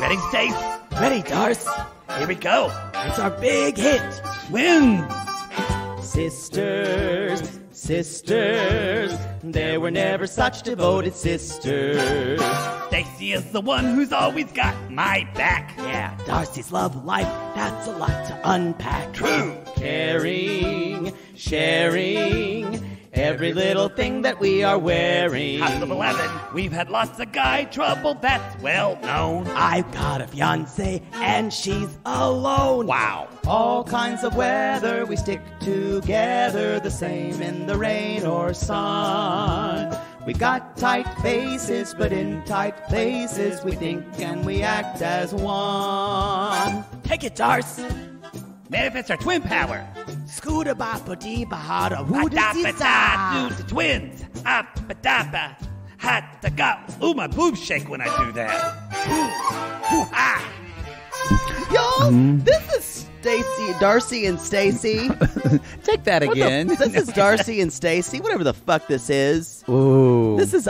Ready, Stace? Ready, Darce? Here we go. It's our big hit. Twins. Sisters, sisters, there were never such devoted sisters. Stacey is the one who's always got my back. Yeah, Darcy's love life, that's a lot to unpack. True. Caring, sharing, every little thing that we are wearing. House of 11, we've had lots of guy trouble, that's well known. I've got a fiancé and she's alone. Wow. All kinds of weather, we stick together, the same in the rain or sun. We got tight faces, but in tight places, we think and we act as one. Take it, Darce. Manifest our twin power. Scooter bapa dee bahada Ba-da-ba-da, do the twins. Up-ba-da-ba, hot-da-ga. Ooh, my boobs shake when I do that. Ooh, ooh-ah. Y'all, this is Darcey and Stacey. Take that again. This is Darcey and Stacey, whatever the fuck this is. Ooh. This is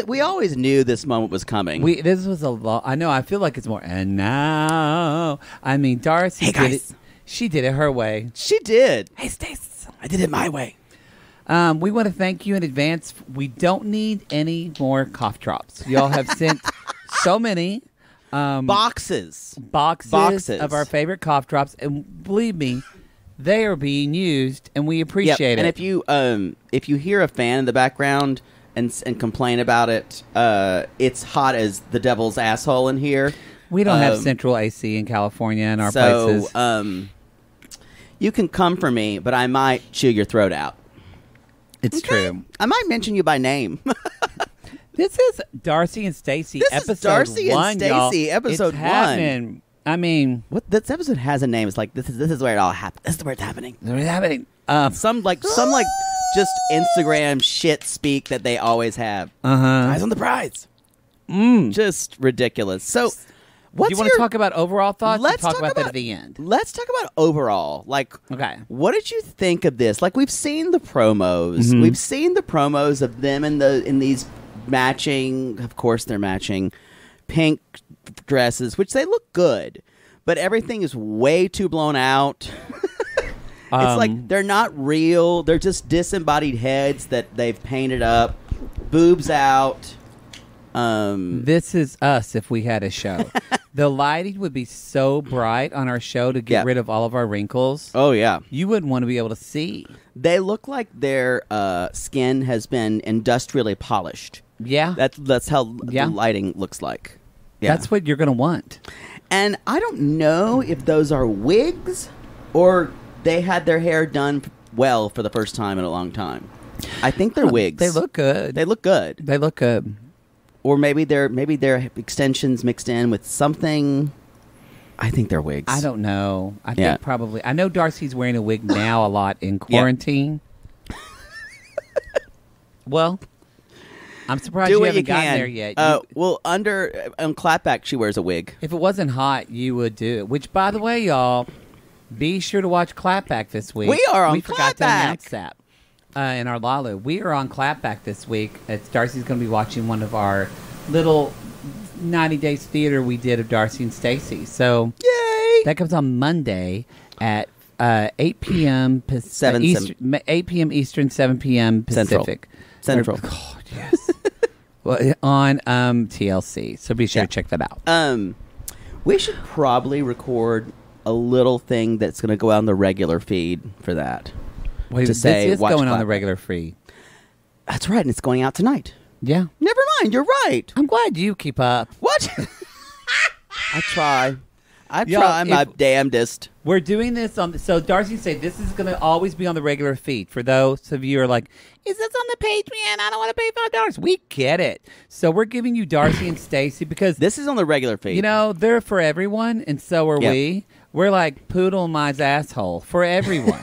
we always knew this moment was coming. This was a lot. I know. I feel like it's more. And now, I mean, Darcey Hey, did guys. it. She did it her way. She did. Hey, Stace. I did it my way. We want to thank you in advance. We don't need any more cough drops. Y'all have sent so many Boxes of our favorite cough drops, and believe me, they are being used, and we appreciate it. And if you hear a fan in the background and complain about it, it's hot as the devil's asshole in here. We don't have central AC in California in our places. You can come for me, but I might chew your throat out. It's true. I might mention you by name. This is Darcey and Stacey, This episode is Darcey and 1, Stacey, y'all. episode It's 1. happening. I mean, What this episode has a name. It's like this is where it all happens. This is where it's happening. what's happening? Some just Instagram shit speak that they always have. Eyes on the prize. Just ridiculous. So, Do what's you want to talk about overall thoughts? Let's talk talk about that about- at the end. Let's talk about overall. Like, Okay. what did you think of this? Like, we've seen the promos. We've seen the promos of them in these matching. Of course, they're matching pink dresses, which they look good, but everything is way too blown out. It's like they're not real. They're just disembodied heads that they've painted up, boobs out. This is us if we had a show. The lighting would be so bright on our show to get rid of all of our wrinkles. Oh yeah, You wouldn't want to be able to see. they look like their skin has been industrially polished. Yeah. That's how the lighting looks like. Yeah. That's what you're going to want. And I don't know if those are wigs or they had their hair done well for the first time in a long time. I think they're wigs. They look good. They look good. They look good. Or maybe they're extensions mixed in with something. I think they're wigs. I don't know. I think probably. I know Darcey's wearing a wig now a lot in quarantine. Well, I'm surprised Do you what haven't you gotten can. there yet. Well, on clapback, she wears a wig. If it wasn't hot, you would do it. Which, by the way, y'all, be sure to watch Clapback this week. We are on We forgot to Clapback. announce that in our Lalu. We are on Clapback this week. Darcey's going to be watching one of our little 90 Days theater we did of Darcey and Stacey. So Yay! that comes on Monday at 8 p.m. 8 p.m. Eastern, 7 p.m. Pacific. Central. Oh, yes. Well, on TLC. So be sure to check that out. We should probably record a little thing that's going to go out on the regular feed for that. Wait, to say, this is watch going on the Clapback. regular feed. That's right, and it's going out tonight. Yeah. Never mind, you're right. I'm glad you keep up. What? I try. I Y'all, try my damnedest. We're doing this on. So Darcey said this is going to always be on the regular feed. For those of you who are like, is this on the Patreon? I don't want to pay $5. We get it. So we're giving you Darcey and Stacey because This is on the regular feed. you know they're for everyone, and so are we. We're like Poodle and Mi's asshole for everyone.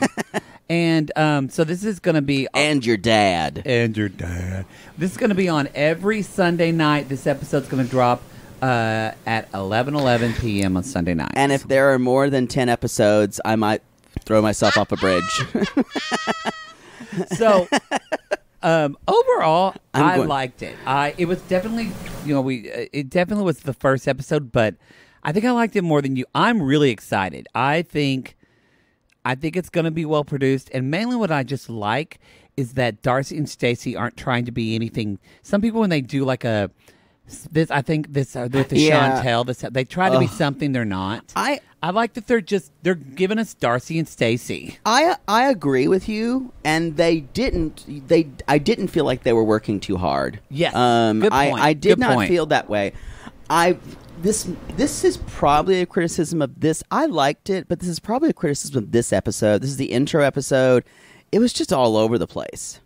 And so this is going to be And your dad. and your dad. This is going to be on every Sunday night. This episode's going to drop at 11 p.m. on Sunday night. And if there are more than 10 episodes, I might throw myself off a bridge. So Overall, I going- liked it. It was definitely, it definitely was the first episode, but I think I liked it more than you. I'm really excited. I think it's going to be well produced, and mainly what I just like is that Darcey and Stacey aren't trying to be anything. Some people, when they do like with the Chantel, they try to be something they're not. I like that they're giving us Darcey and Stacey. I agree with you, and I didn't feel like they were working too hard. Yes, good point. I did Good not point. feel that way. This is probably a criticism of this. I liked it, but this is probably a criticism of this episode. This is the intro episode. It was just all over the place.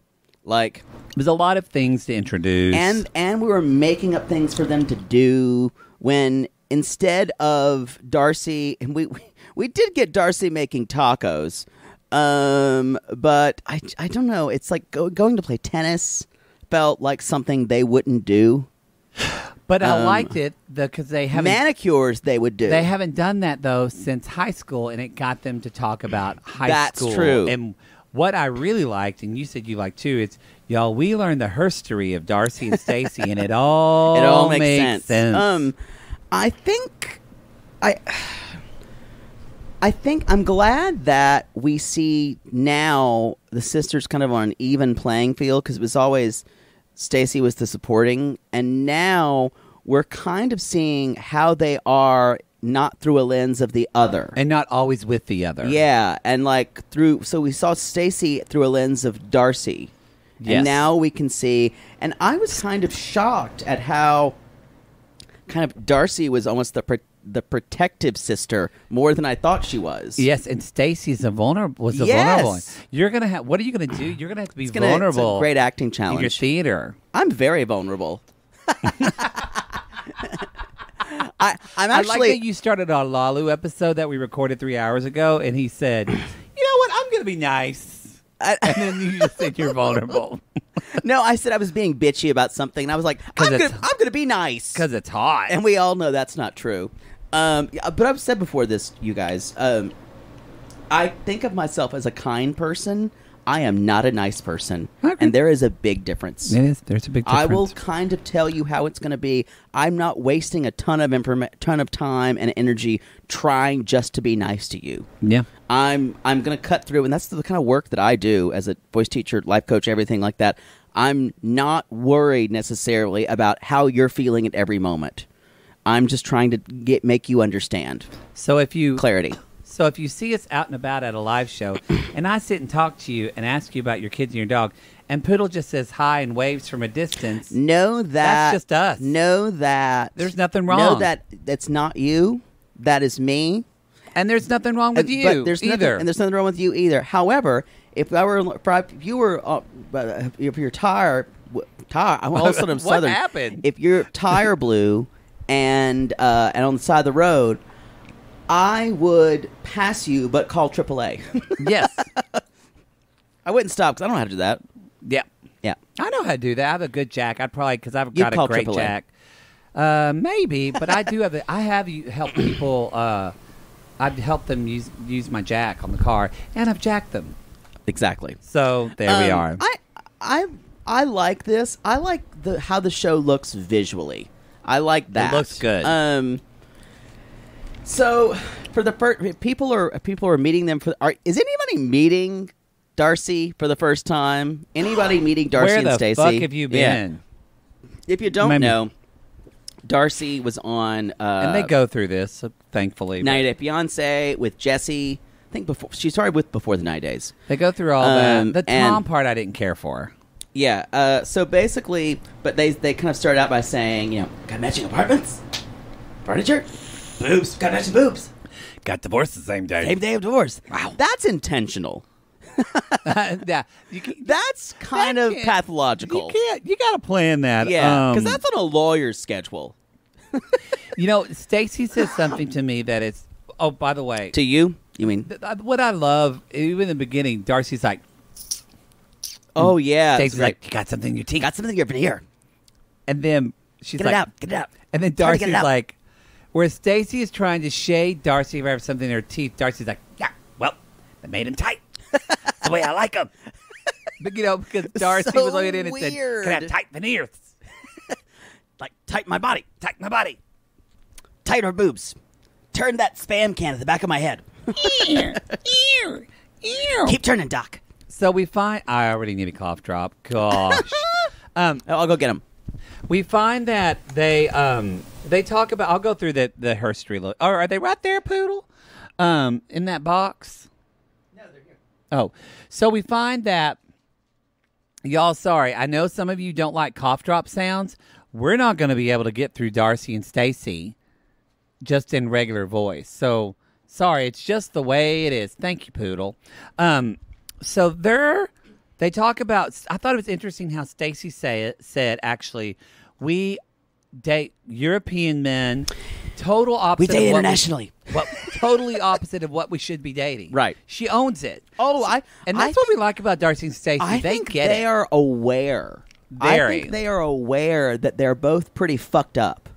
Like, There's a lot of things to introduce, and we were making up things for them to do when instead of Darcey, and we did get Darcey making tacos, but I don't know. It's like going to play tennis felt like something they wouldn't do. But I liked it because they haven't manicures they would do. They haven't done that though since high school, and it got them to talk about high school. That's true. And what I really liked, and you said you liked too, it's y'all. We learned the history of Darcey and Stacey, and it all makes sense. I think I'm glad that we see now the sisters kind of on an even playing field, because it was always Stacey was the supporting, and now we're kind of seeing how they are not through a lens of the other. And not always with the other. Yeah, and like so we saw Stacey through a lens of Darcey. Yes. And now we can see, and I was kind of shocked at how kind of Darcey was almost the protective sister more than I thought she was. Yes, and Stacey's vulnerable one. You're gonna have. What are you gonna do? You're gonna have to be vulnerable. It's a great acting in challenge. your theater. I'm very vulnerable. I'm I actually. like that you started our Lalu episode that we recorded 3 hours ago, and he said, "You know what? I'm gonna be nice," and then you just said you're vulnerable. No, I said I was being bitchy about something, and I was like, I'm gonna be nice Because it's hot. and we all know that's not true. But I've said before this, you guys. I think of myself as a kind person. I am not a nice person, and there is a big difference. It is. There's a big difference. I will kind of tell you how it's going to be. I'm not wasting a ton of time and energy trying just to be nice to you. Yeah. I'm going to cut through, and that's the kind of work that I do as a voice teacher, life coach, everything like that. I'm not worried necessarily about how you're feeling at every moment. I'm just trying to make you understand. So if you Clarity. So if you see us out and about at a live show, and I sit and talk to you and ask you about your kids and your dog, and Poodle just says hi and waves from a distance, Know that that's just us. Know that There's nothing wrong. Know that that's not you. That is me. And there's nothing wrong with you But there's either. and there's nothing wrong with you either. However, if you're tire, I'm also What Southern. happened? If your tire blew and on the side of the road, I would pass you, but call AAA. Yes. I wouldn't stop because I don't know how to do that. Yeah. Yeah. I know how to do that. I have a good jack. I'd probably, because I've You'd got a call great AAA. jack. Maybe, but I do have. I have helped people. I've helped them use my jack on the car, and I've jacked them. Exactly. So there we are. I like this. I like how the show looks visually. I like that. It looks good. So for the first, people are meeting them for. Is anybody meeting Darcey for the first time? Anybody meeting Darcey Where and the Stacey? fuck have you been? If you don't Maybe. know, Darcey was on. And they go through this, so thankfully. 90 Day Fiance with Jesse. I think she started with Before the 90 Days. They go through all that. The Tom and- part I didn't care for. Yeah. So basically, but they kind of start out by saying, got matching apartments, furniture, boobs, got matching boobs. Got divorced the same day. Same day of divorce. Wow. That's intentional. Yeah, That's kind of pathological. You got to plan that. Yeah, because that's on a lawyer's schedule. Stacey said something to me that it's. Oh, by the way, To you? You mean? what I love, even in the beginning, Darcey's like, Oh, yeah. Stacey's that's right. like, you got something in your teeth. got something in your ear. And then she's Get like, it out. Get it out. and then Try to get it Darcey's out. like, where Stacey is trying to shade Darcey if I have something in her teeth, Darcey's like, yeah, well, they made him tight. That's the way I like him. But, because Darcey so was looking in and said, weird. "Can I have tight veneers? Like, tighten my body. Tighten my body." Tighten her boobs. Turn that spam can at the back of my head. Keep turning, Doc. So we find I already need a cough drop. Gosh. I'll go get him. We find that they talk about. I'll go through the history. Or are they right there, Poodle? In that box? No, they're here. Oh, so we find that y'all. Sorry, I know some of you don't like cough drop sounds. We're not going to be able to get through Darcey and Stacey just in regular voice. So sorry, it's just the way it is. Thank you, Poodle. So they talk about. I thought it was interesting how Stacey said actually, we date European men. Total opposite. We date of internationally. Totally opposite of what we should be dating. Right. She owns it. And That's what we like about Darcey and Stacey. I They think get they it. are aware. I Very. think they are aware that they're both pretty fucked up.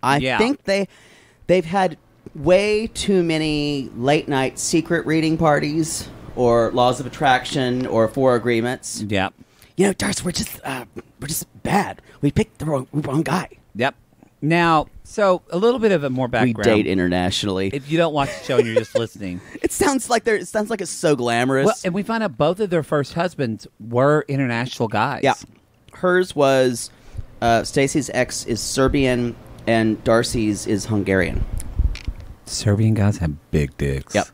I think they've had way too many late night secret reading parties or laws of attraction or four agreements. Yep. Darcy, we're just bad. We picked the wrong guy. Yep. Now, so a little bit of a more background. We date internationally. If you don't watch the show and you're just listening, It sounds like it's so glamorous. well, and we find out both of their first husbands were international guys. Yeah. Hers was Stacey's ex is Serbian and Darcy's is Hungarian. Serbian guys have big dicks. Yep.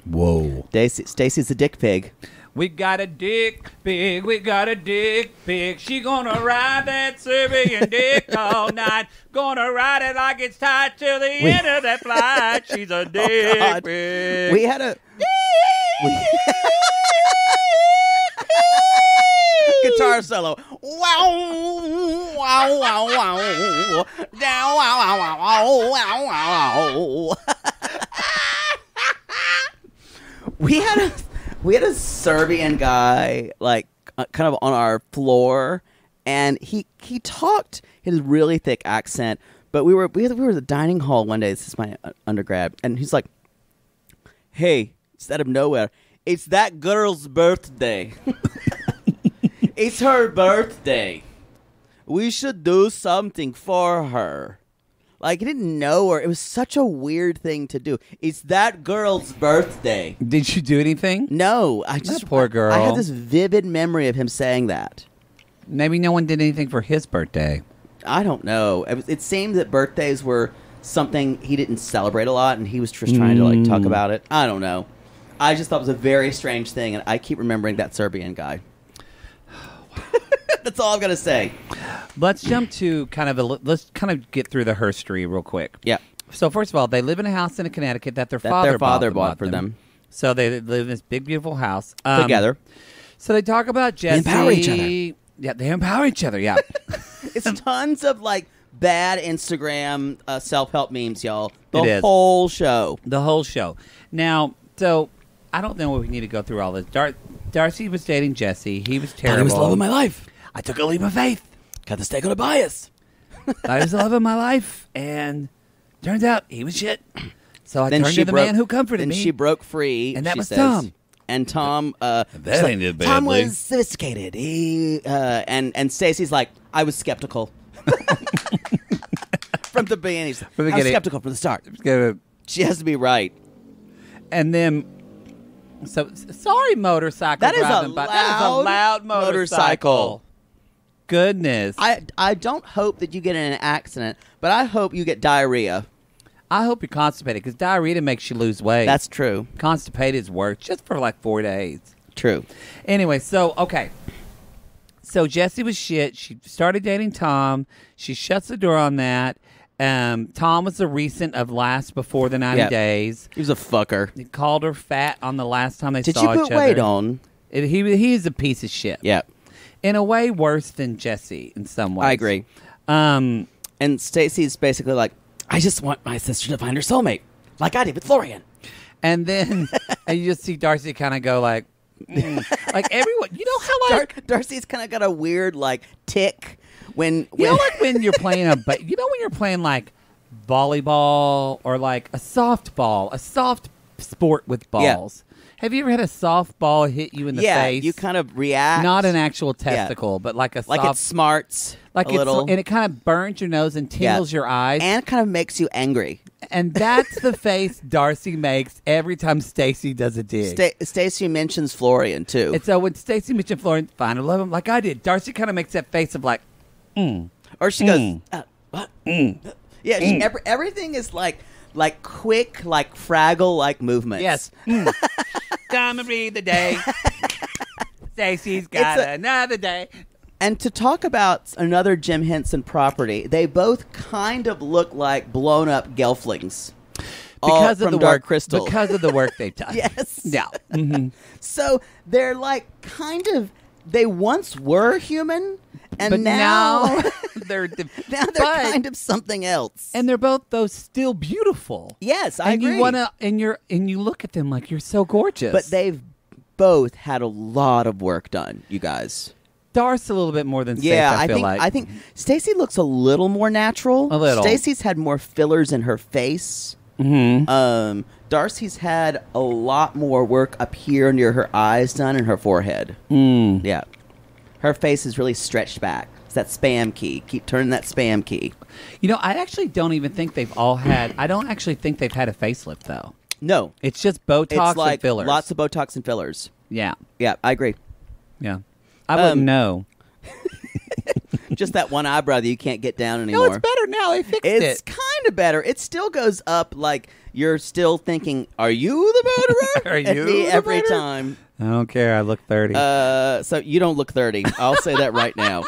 Whoa. Stacey's a dick pig. We got a dick pig. We got a dick pig. She gonna ride that Serbian dick all night. Gonna ride it like it's tied till the end of that flight. She's a dick God. pig. We had a guitar solo. Wow, wow, wow, wow. Down, wow, wow, wow, wow, wow, wow. We had a Serbian guy kind of on our floor, and he talked his really thick accent. But we were at the dining hall one day. This is my undergrad, and he's like, "Hey, it's out of nowhere. It's that girl's birthday. It's her birthday. We should do something for her." Like, he didn't know her. It was such a weird thing to do. It's that girl's birthday. Did you do anything? No, poor girl. I have this vivid memory of him saying that. Maybe no one did anything for his birthday. I don't know. It seemed that birthdays were something he didn't celebrate a lot, and he was just trying to talk about it. I don't know. I just thought it was a very strange thing, and I keep remembering that Serbian guy. That's all I'm gonna say. Let's jump to let's get through the history real quick. Yeah. So first of all, they live in a house in Connecticut that their father bought for them. So they live in this big, beautiful house Together. So they talk about Jesse. They empower each other. Yeah, they empower each other. Yeah. It's tons of bad Instagram self-help memes, y'all. It is. Whole show. The whole show. Now, so I don't know if we need to go through all this. Darcey was dating Jesse. He was terrible. Thought he was the love of my life. I took a leap of faith. Got the steak on a bias. I was the love of my life, and turns out he was shit. So I turned to the man who comforted me. Then she broke free, and that she was says. Tom. And Tom, that ended badly. Tom was sophisticated. He and Stacey's like, I was skeptical from the beginning. I was skeptical from the start. She has to be right. And then, so sorry, motorcycle. That is driving a by. That is a loud motorcycle. Goodness. I don't hope that you get in an accident, but I hope you get diarrhea. I hope you're constipated, because diarrhea makes you lose weight. That's true. Constipated is worse, just for 4 days. True. Anyway, okay. So Jessie was shit. She started dating Tom. She shuts the door on that. Tom was the recent of last before the 90 days. He was a fucker. He called her fat on the last time they saw each other. Did you put weight on? He is a piece of shit. Yeah. In a way, worse than Jessie in some ways. I agree. And Stacey's basically like, I just want my sister to find her soulmate, like I did with Florian. And then and you just see Darcey kind of go like everyone. You know how Darcey's kind of got a weird tick when when you're playing when you're playing volleyball or a softball, a soft sport with balls. Have you ever had a softball hit you in the face? You kind of react. Not an actual testicle, but like a like soft, it smarts like a little. and it kind of burns your nose and tingles your eyes. And kind of makes you angry. And that's the face Darcey makes every time Stacey does a dig. Stacey mentions Florian, too. And so when Stacey mentioned Florian, fine, I love him like I did. Darcey kind of makes that face of like, Or she goes, what? Yeah, everything is like quick, like Fraggle-like movements. Yes. Come and read the day. Stacey's got another day. And to talk about another Jim Henson property, they both kind of look like blown-up gelflings. Because of from the Dark work, Crystal. Because of the work they've done. Yes. Yeah. Mm-hmm. So they're like kind of, they once were human, and But now they're kind of something else. And they're both though still beautiful. Yes, I agree. And you look at them like you're so gorgeous. But they've both had a lot of work done, you guys. Darcey a little bit more than Stacey, I feel like. I think Stacey looks a little more natural. A little. Stacey's had more fillers in her face. Mm-hmm. Darcey's had a lot more work up here near her eyes done and her forehead. Yeah. Her face is really stretched back. It's that spam key. Keep turning that spam key. You know, I actually don't even think they've all had... I don't actually think they've had a facelift, though. No. It's just Botox It's like and fillers. lots of Botox and fillers. Yeah. Yeah, I agree. Yeah. I wouldn't know. Just that one eyebrow that you can't get down anymore. No, it's better now. They fixed it. It's kind of better. It still goes up like you're still thinking, are you the murderer? Are At you me the every murderer? time. I don't care. I look 30. So you don't look 30. I'll say that right now.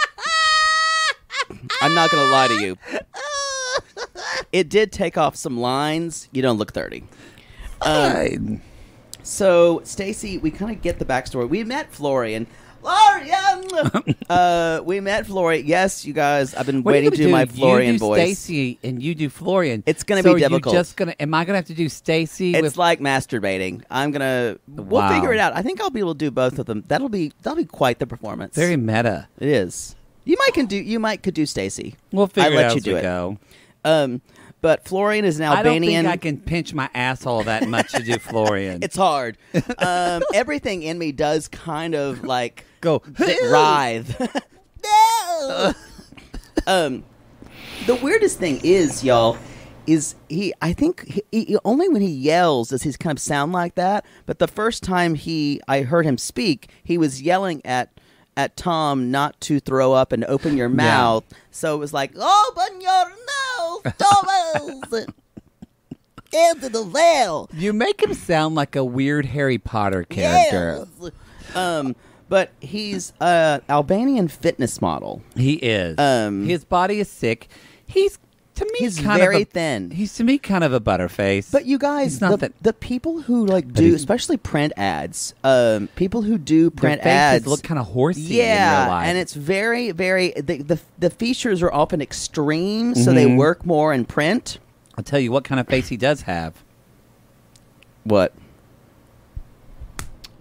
I'm not going to lie to you. It did take off some lines. You don't look 30. So, Stacey, we kind of get the backstory. We met Florian. We met Florian. Yes, you guys, I've been waiting to do my Florian voice. voice. You do Stacey and you do Florian. It's going to be difficult. Am I going to have to do Stacey? It's like masturbating. We'll figure it out. I think I'll be able to do both of them. That'll be quite the performance. Very meta. It is. You might could do Stacey. We'll figure it out as we go. But Florian is an Albanian. I don't think I can pinch my asshole that much to do Florian. It's hard. Everything in me does kind of like go writhe. No. The weirdest thing is, y'all, is I think he only when he yells does he kind of sound like that. But the first time I heard him speak, he was yelling at Tom not to throw up and open your mouth. Yeah. So it was like, open your mouth, Thomas, into the veil. You make him sound like a weird Harry Potter character. Yes. But he's an Albanian fitness model. He is. His body is sick. He's very thin. He's to me kind of a butterface. But you guys, the people who do, especially print ads, people who do print ads look kind of horsey. Yeah, in real life. And it's very, very. The features are often extreme, so they work more in print. I'll tell you what kind of face he does have. What?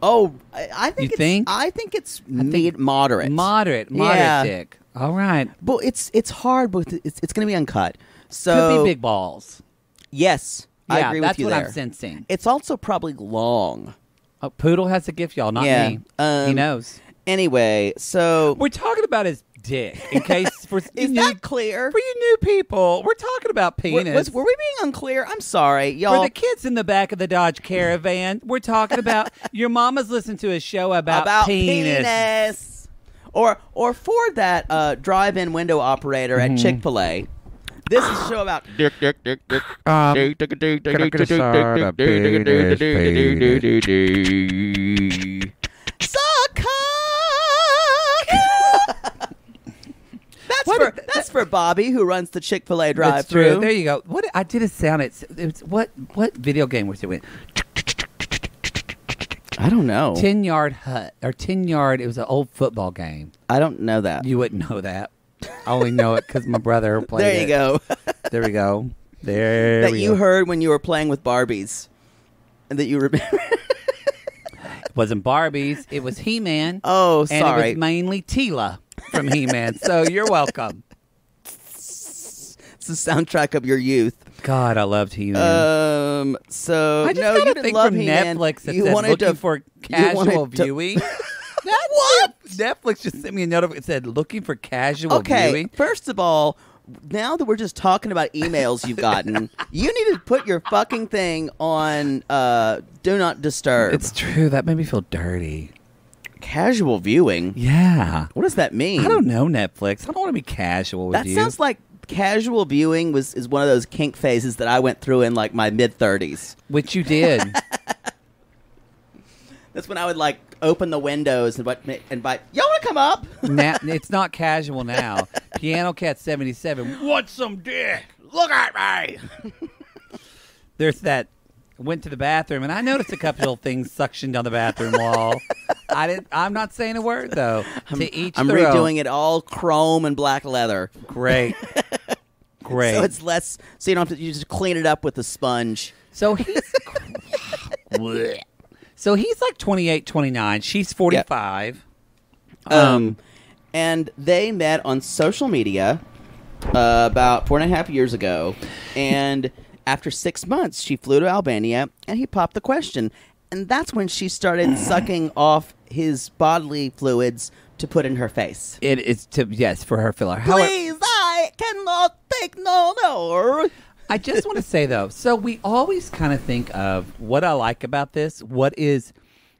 Oh, I think I think it's moderate. Moderate dick. All right. But it's hard, but it's going to be uncut. So could be big balls. Yes, I agree with you there. That's what I'm sensing. It's also probably long. Oh, Poodle has a gift, y'all, not me. He knows. Anyway, so we're talking about his dick. In case is that clear for you new people? We're talking about penis. Were we being unclear? I'm sorry, y'all. For the kids in the back of the Dodge Caravan, we're talking about your mama's listening to a show about penis. Or for that drive-in window operator at Chick-fil-A. This is a show about dick. That's for Bobby, who runs the Chick-fil-A drive-thru. There you go. What I did a sound. It's what video game was it with? I don't know. 10-yard hut or 10-yard. It was an old football game. I don't know that. You wouldn't know that. I only know it because my brother played it. There you go. There we go. There that we you go. heard when you were playing with Barbies, and that you remember. It wasn't Barbies. It was He-Man. Oh, sorry. And it was mainly Tila from He-Man. So you're welcome. the soundtrack of your youth. God, I loved He-Man. So I just no, got you a didn't thing love from He-Man. Netflix that You said wanted looking to- for you casual wanted to- viewing. What? Netflix just sent me a note. It said looking for casual Okay, viewing. first of all, now that we're just talking about emails you've gotten, you need to put your fucking thing on Do Not Disturb. It's true. That made me feel dirty. Casual viewing? Yeah. What does that mean? I don't know, Netflix. I don't want to be casual with That you. sounds like casual viewing is one of those kink phases that I went through in like my mid-30s. Which you did. That's when I would like open the windows and invite, y'all want to come up? Now, it's not casual now. Piano Cat 77. Want some dick? Look at me. There's that. Went to the bathroom, and I noticed a couple of things suctioned on the bathroom wall. I'm not saying a word, though. To each I'm their own. redoing it all chrome and black leather. Great. Great. So it's less, so you don't have to, you just clean it up with a sponge. So he's like 28, 29. She's 45. And they met on social media about 4.5 years ago, and after 6 months, she flew to Albania, and he popped the question. And that's when she started sucking off his bodily fluids to put in her face. It is for her filler. Please, I cannot take no more. I just want to say, though, so we always kind of think of what I like about this.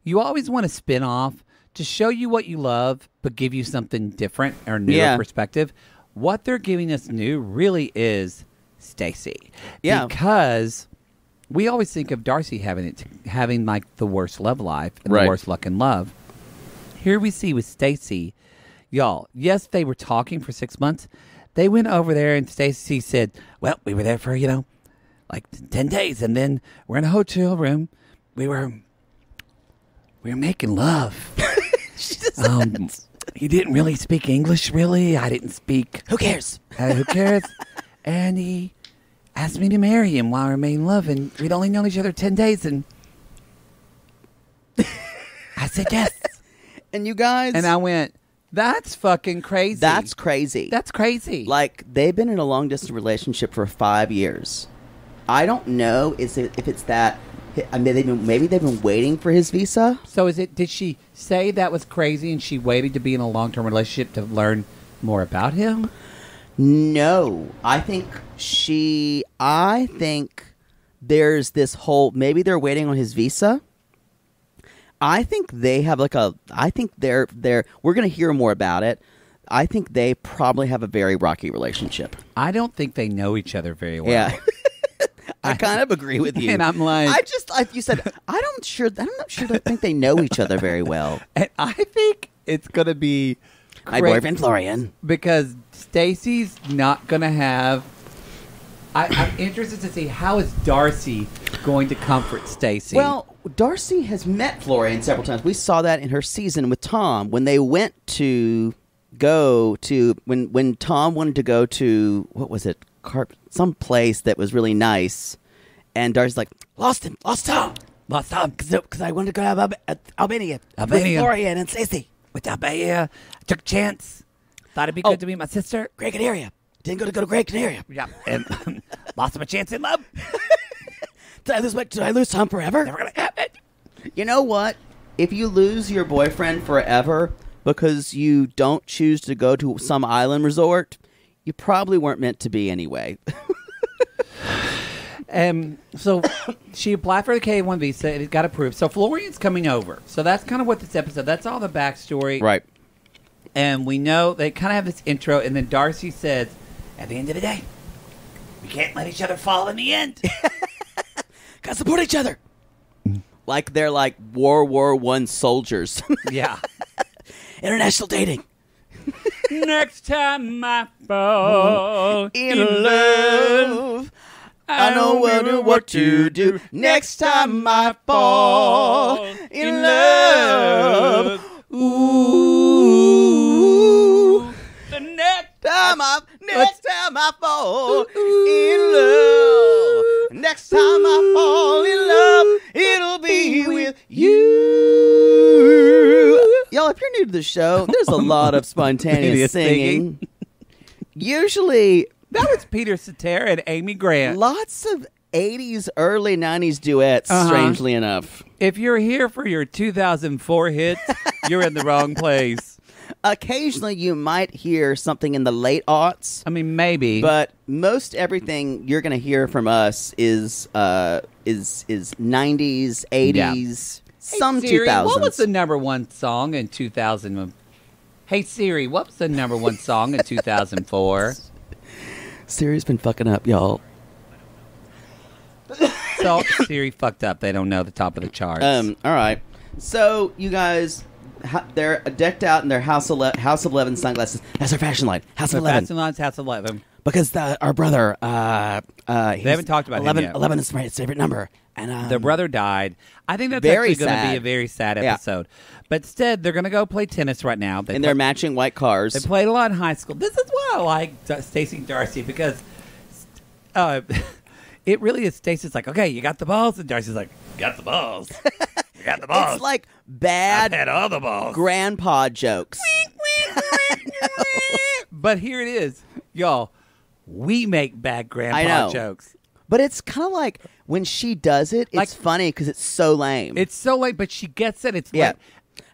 You always want to spin off to show you what you love, but give you something different or new perspective. What they're giving us new really is Stacey. Yeah. Because we always think of Darcey having like the worst love life and the worst luck in love. Here we see with Stacey, y'all, yes, they were talking for 6 months. They went over there and Stacey said, well, we were there for, like 10 days. And then we're in a hotel room. We were making love. He didn't really speak English, really. I didn't speak. Who cares? Who cares? And he asked me to marry him while we were making love, and we'd only known each other 10 days, and I said yes. And you guys... And I went, that's fucking crazy. That's crazy. That's crazy. Like, they've been in a long-distance relationship for 5 years. I don't know if it's that... I mean, maybe they've been waiting for his visa. So did she say that was crazy and she waited to be in a long-term relationship to learn more about him? No. I think there's this whole... Maybe they're waiting on his visa. I think they have I think they're we're going to hear more about it. I think they probably have a very rocky relationship. I don't think they know each other very well. Yeah. I kind of agree with you. And I'm like... you said, I'm not sure I think they know each other very well. And I think it's going to be... My boyfriend, Florian. Because Stacey's not going to have... I'm interested to see how is Darcey going to comfort Stacey. Well, Darcey has met Florian several times. We saw that in her season with Tom when they went to go to... When Tom wanted to go to... What was it? Some place that was really nice, and Darcy's like, lost Tom, because I wanted to go to Albania with Florian and Stacey. With Albania, I took a chance. Thought it'd be good to meet my sister. Great Canaria. Didn't go to Great Canaria. Yeah, and lost my chance in love. Did I lose Tom forever? Never gonna happen. You know what? If you lose your boyfriend forever because you don't choose to go to some island resort, you probably weren't meant to be anyway. So she applied for the K-1 visa. It got approved. So Florian's coming over. So that's kind of what this episode, that's all the backstory. Right. And we know they kind of have this intro, and then Darcey says, at the end of the day, we can't let each other fall in the end. Gotta support each other. Like they're like World War I soldiers. Yeah. International dating. Next time I fall in love, I know what to do. Next time I fall in love. Ooh. The next time I fall in love. Next time I fall in love, it'll be with you. Y'all, if you're new to the show, there's a lot of spontaneous singing. Usually, That was Peter Cetera and Amy Grant. Lots of 80s, early 90s duets, strangely enough. If you're here for your 2004 hits, you're in the wrong place. Occasionally, you might hear something in the late aughts. I mean, maybe. But most everything you're going to hear from us is 90s, 80s, some Siri, 2000s. what was the number one song in 2000? Hey, Siri, what was the number one song in 2004? Siri's been fucking up, y'all. So Siri fucked up. They don't know the top of the charts. All right. So, you guys, they're decked out in their House 11 sunglasses. That's their fashion line. House 11. Fashion Line's House 11. Because our brother, They haven't talked about 11, him yet. 11 is his favorite number. And Their brother died. I think that's very actually going to be sad. a very sad Yeah. episode. But instead, they're going to go play tennis right now. and they're matching white cars. They played a lot in high school. This is why I like Stacey and Darcey, because it really is. Stacey's like, okay, you got the balls, and Darcey's like, Got the balls. You got the balls. It's like I've bad had all the balls. grandpa jokes. but here it is, y'all. We make bad I grandpa know. jokes. But it's kind of like when she does it, it's Like- funny because it's so lame. It's so late, but she gets it. It's Yeah. like,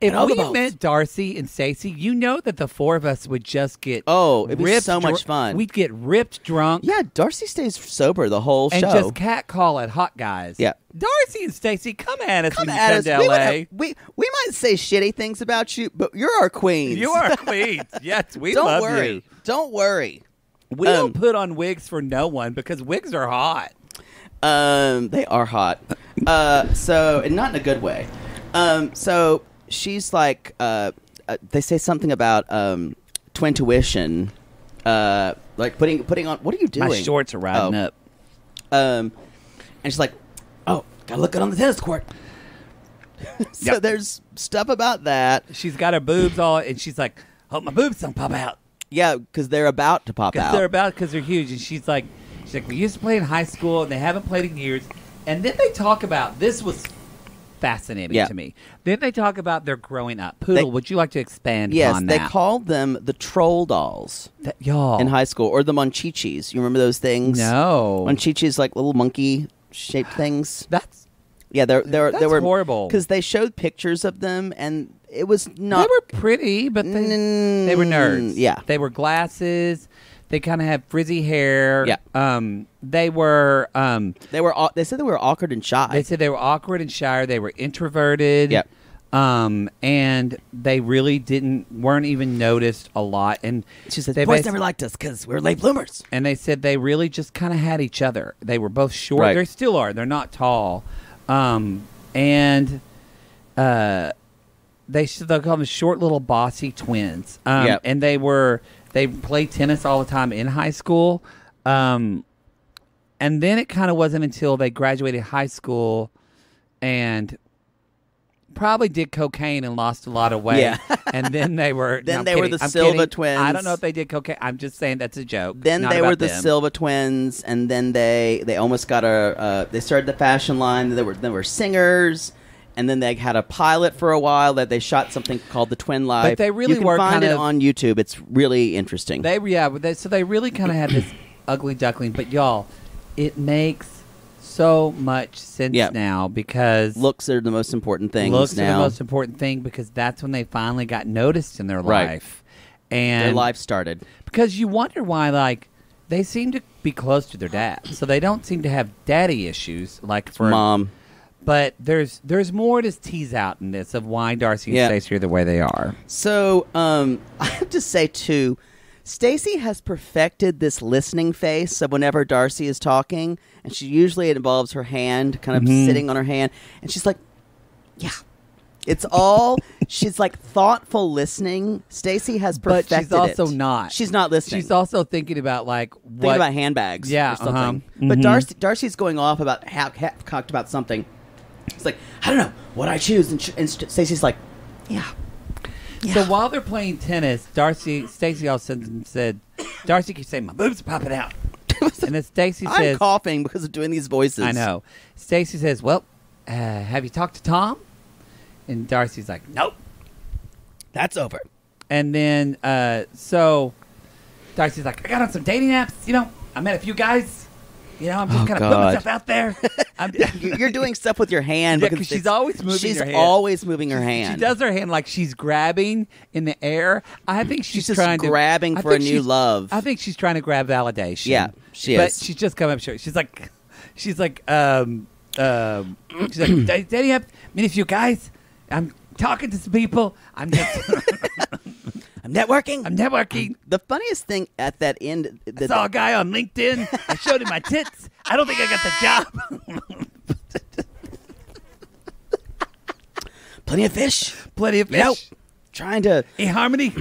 if And all the we balls. met Darcey and Stacey, you know that the four of us would just get it'd be ripped so much fun. We'd get ripped drunk. Yeah, Darcey stays sober the whole And show. just catcall at hot guys. Yeah. Darcey and Stacey, come at us Come when at you us. come to LA. We might say shitty things about you, but you're our queens. You are queens. Yes, we Don't love worry. you. Don't worry. We don't put on wigs for no one because wigs are hot. They are hot. So, and not in a good way. So she's like, they say something about twin tuition, like putting on. What are you doing? My shorts are riding up. And she's like, "Oh, gotta look good on the tennis court." So Yep. there's stuff about that. She's got her boobs all, and she's like, "Hope my boobs don't pop out." Yeah, because they're about to pop Because out. they're huge. And she's like, we used to play in high school, and they haven't played in years. And then they talk about, this was fascinating Yeah. to me. Then they talk about their growing up. Poodle, would you like to expand Yes, on they that? called them the troll dolls y'all. in high school, or the monchichis. You remember those things? No. Monchichis, like little monkey shaped things. That's Yeah, That's they were horrible. because they showed pictures of them, and it was not. they were pretty, but they were nerds. Yeah. They were glasses. They kind of had frizzy hair. Yeah. They were. They said they were awkward and shy. They said they were awkward and shy. They were introverted. Yeah. And they really weren't even noticed a lot. And She said, they "Boys basi- never liked us because we were late bloomers." And they said they really just kind of had each other. They were both short. Right. They still are. They're not tall. They call them short little bossy twins. Yep. And they played tennis all the time in high school. And then it kind of wasn't until they graduated high school and probably did cocaine and lost a lot of weight. Yeah. And then they were Then I'm they were kidding. the I'm Silva kidding. Twins. I don't know if they did cocaine. I'm just saying that's a joke. Then Not they about were the them. Silva Twins, and then they almost got they started the fashion line. They were singers, and then they had a pilot for a while that they shot something called The Twin Life. But they really you can were find kind it of- on YouTube. It's really interesting. So they really kind of had this ugly duckling. But y'all, it makes so much sense Yeah. now because Looks are the most important things looks are now. the most important thing because that's when they finally got noticed in their Right. life. And Their life started. because you wonder why, like, they seem to be close to their dad, so they don't seem to have daddy issues like for Mom. But there's more to tease out in this of why Darcey and Yeah. Stacey are the way they are. So I have to say too, Stacey has perfected this listening face of whenever Darcey is talking, and it involves her hand kind of sitting on her hand, and she's like, "Yeah." It's all she's like thoughtful listening. Stacey has But perfected she's also it. not. She's not listening. She's also thinking about like thinking what about handbags, Yeah, or something. uh-huh. But Mhm. Darcey's going off about cocked about something. It's like, I don't know what I choose, and Stacey's like, "Yeah." So while they're playing tennis, Stacey all of a sudden said, Darcey keeps saying, "My boobs are popping out." And then Stacey I'm says, coughing because of doing these voices. I know. Stacey says, "Well, have you talked to Tom?" And Darcey's like, "Nope." That's over. And then, so Darcey's like, I got on some dating apps. I met a few guys. I'm just kind of putting myself out there. You're doing stuff with your hand. Yeah, because she's always moving her hand. She's always moving her hand. She does her hand like she's grabbing in the air. I think she's just trying grabbing for a new love. I think she's trying to grab validation. Yeah, she but is. She's just coming up short. She's like, dating app. Meet a few guys. I'm talking to some people. I'm just. I'm networking. The funniest thing at that end... I saw a guy on LinkedIn. I showed him my tits. I don't think I got the job. Plenty of fish. Nope. Trying to... Hey, Harmony.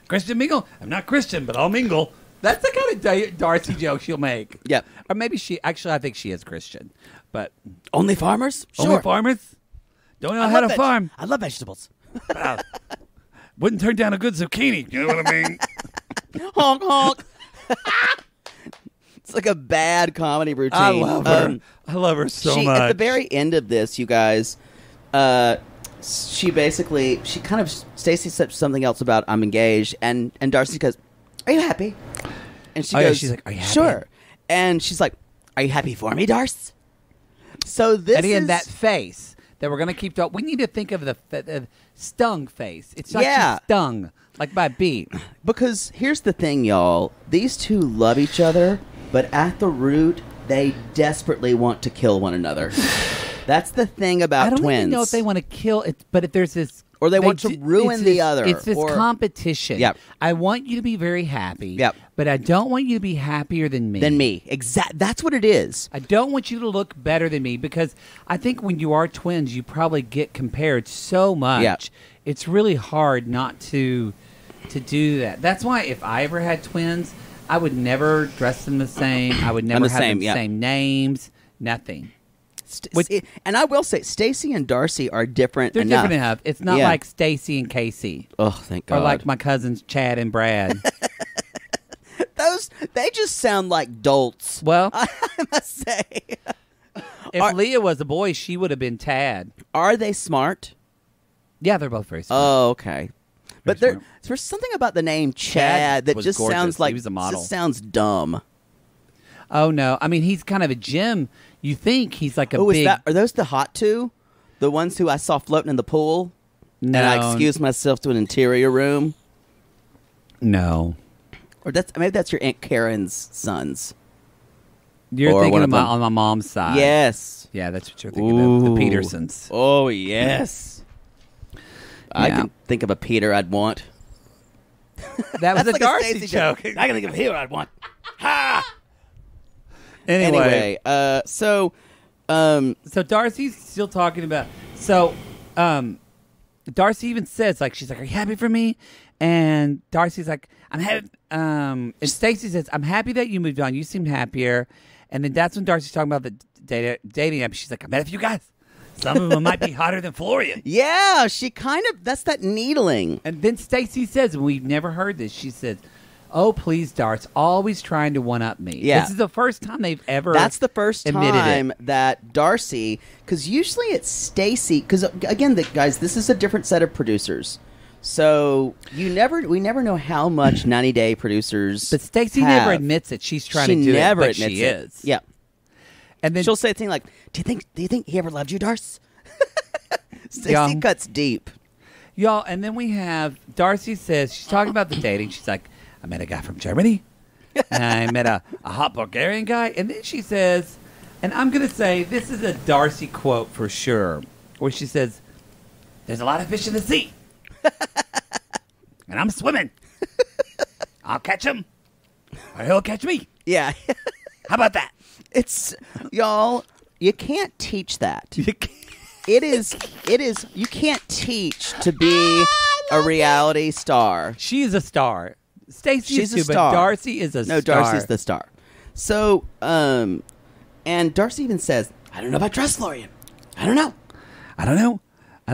Christian mingle? I'm not Christian, but I'll mingle. That's the kind of Darcey joke she'll make. Yep. Or maybe she... Actually, I think she is Christian. But... Only farmers? Sure. Only farmers? Don't know how to farm. I love vegetables. Wouldn't turn down a good zucchini. You know what I mean? Honk, honk. It's like a bad comedy routine. I love her. I love her so much. At the very end of this, you guys, Stacey said something else about I'm engaged, and Darcey goes, "Are you happy?" And she goes, she's like, "Are you happy?" Sure. And she's like, "Are you happy for me, Darce?" So this and again, is that face that we're going to keep talking. We need to think of the stung face. It's like she's stung, like by a bee. Because here's the thing, y'all. These two love each other, but at the root, they desperately want to kill one another. That's the thing about I don't twins. even know if they want to kill it, but if there's this... Or they want to ruin the other. It's this competition. Yep. I want you to be very happy, yep. but I don't want you to be happier than me. That's what it is. I don't want you to look better than me, because I think when you are twins, you probably get compared so much. Yep. It's really hard not to do that. That's why if I ever had twins, I would never dress them the same. I would never have the same names. Nothing. And I will say, Stacey and Darcey are different They're enough. different enough. It's not like Stacey and Casey. Oh, thank God. Or like my cousins Chad and Brad. They just sound like dolts. Well, I must say. If Leah was a boy, she would have been Tad. Are they smart? Yeah, they're both very smart. Oh, okay. But there's something about the name Chad that just gorgeous. Sounds like he was a model. Just sounds dumb. Oh no! I mean, he's kind of a gym. You think he's like a big... Are those the hot two? The ones who I saw floating in the pool? No. And I excused myself to an interior room? No. Or maybe that's your Aunt Karen's sons. You're thinking on my mom's side. Yes. Yeah, that's what you're thinking of. The Petersons. Oh, yes. I can think of a Peter I'd want. That was a like Darcey joke. I can think of a Peter I'd want. Ha! Anyway, so Darcey's still talking about. So, Darcey even says, like, she's like, "Are you happy for me?" And Darcey's like, "I'm happy." And Stacey says, "I'm happy that you moved on. You seem happier." And then that's when Darcey's talking about the dating app. She's like, "I met a few guys. Some of them might be hotter than Florian." Yeah, that's that needling. And then Stacey says, and we've never heard this. She says, "Oh, please, Darce, always trying to one-up me." Yeah. This is the first time they've ever That's the first time it. that Darcey, because usually it's Stacey, because, again, guys, this is a different set of producers. So we never know how much 90 Day producers But Stacey never admits it. She's trying to do it, but she is. Yeah. And then she'll say a thing like, do you think he ever loved you, Darce? Stacey cuts deep. Y'all, and then we have Darcey says, she's talking about the dating. She's like, "I met a guy from Germany, and I met a hot Bulgarian guy." And then she says, and I'm going to say this is a Darcey quote for sure, where she says, "There's a lot of fish in the sea, and I'm swimming. I'll catch him, or he'll catch me." Yeah. How about that? It's, y'all, you can't teach that. It is, you can't teach to be a reality star. She is a star. Stacey is too, but star. Darcey is a star. No, Darcey's the star. So, and Darcey even says, "I don't know about trust, Florian. I don't know. I I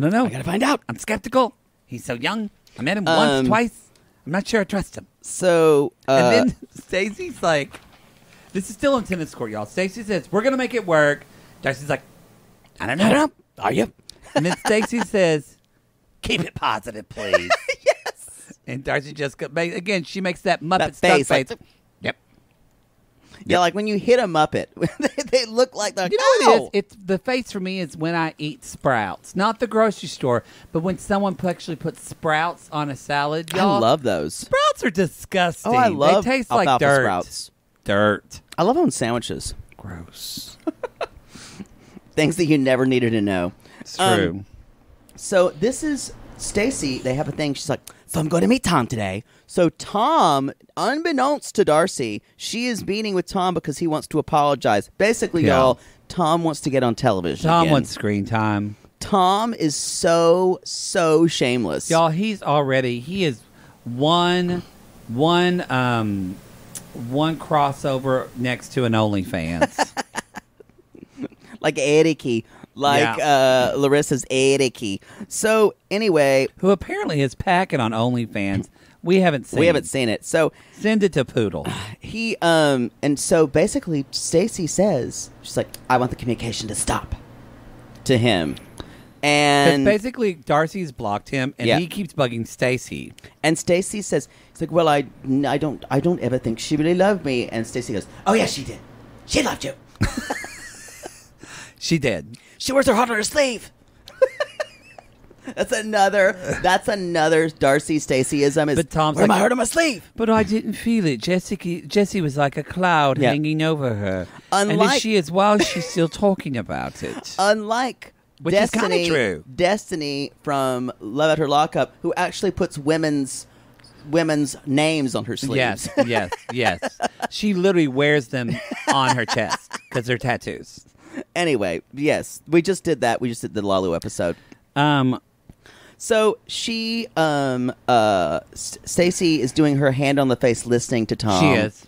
gotta find out. I'm skeptical. He's so young. I met him once, twice. I'm not sure I trust him." So, and then Stacey's like, this is still in tennis court, y'all. Stacey says, "We're going to make it work." Darcey's like, I don't know. Are you? And then Stacey says, "Keep it positive, please." Yes. And Darcey just again. She makes that Muppet That stuck face, face. like, Yep. Yeah, like when you hit a Muppet, they look like the. You know what it is? It's the face for me is when I eat Sprouts, not the grocery store, but when someone actually puts Sprouts on a salad. Y'all. I love those. Sprouts are disgusting. Oh, I love They taste alfalfa like dirt. Sprouts. Dirt. I love on sandwiches. Gross. Things that you never needed to know. It's true. So this is Stacey. They have a thing. She's like, so I'm going to meet Tom today. So Tom, unbeknownst to Darcey, she is meeting with Tom because he wants to apologize. Basically, y'all, Tom wants to get on television. Tom again. wants screen time. Tom is so shameless. Y'all, he is one crossover next to an OnlyFans. Like Eddie. Like Larissa's Eddie. So anyway, who apparently is packing on OnlyFans. We haven't seen it. So send it to Poodle. He and so basically Stacey says, she's like, I want the communication to stop to him. And basically Darcey's blocked him and he keeps bugging Stacey. And Stacey says, it's like, well, I don't ever think she really loved me. And Stacey goes, oh yeah, she did. She loved you. She did. She wears her heart on her sleeve. That's another Darcey Staceyism. Is, but Tom's wear like, my heart on my sleeve. But I didn't feel it. Jessie was like a cloud hanging over her. And then she is while she's still talking about it. Unlike which is kind of true. Destiny from Love at Her Lockup, who actually puts women's names on her sleeves. Yes. She literally wears them on her chest because they're tattoos. Anyway, yes, we just did that. We just did the Lalu episode. So she, Stacey is doing her hand on the face, listening to Tom. She is,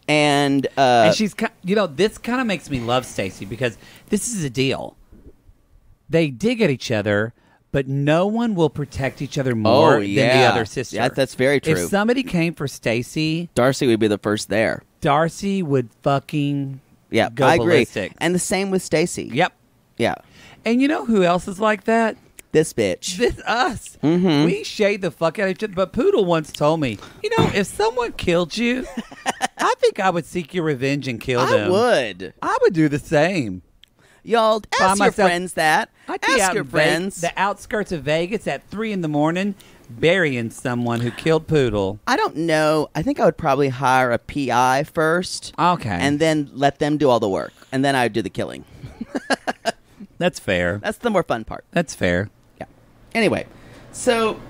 and she's, this kind of makes me love Stacey because this is a deal. They dig at each other, but no one will protect each other more than the other sister. Yeah, that's very true. If somebody came for Stacey, Darcey would be the first there. Darcey would fucking go I agree. ballistic. And the same with Stacey. Yep. Yeah. And you know who else is like that? This bitch. Us. Mm-hmm. We shade the fuck out of each other. But Poodle once told me, if someone killed you, I think I would seek your revenge and kill them. I would do the same. Y'all, ask your friends that. I'd be ask out your in friends. The outskirts of Vegas at 3 a.m, burying someone who killed Poodle. I don't know. I think I would probably hire a PI first. Okay. And then let them do all the work. And then I would do the killing. That's fair. That's the more fun part. That's fair. Yeah. Anyway, so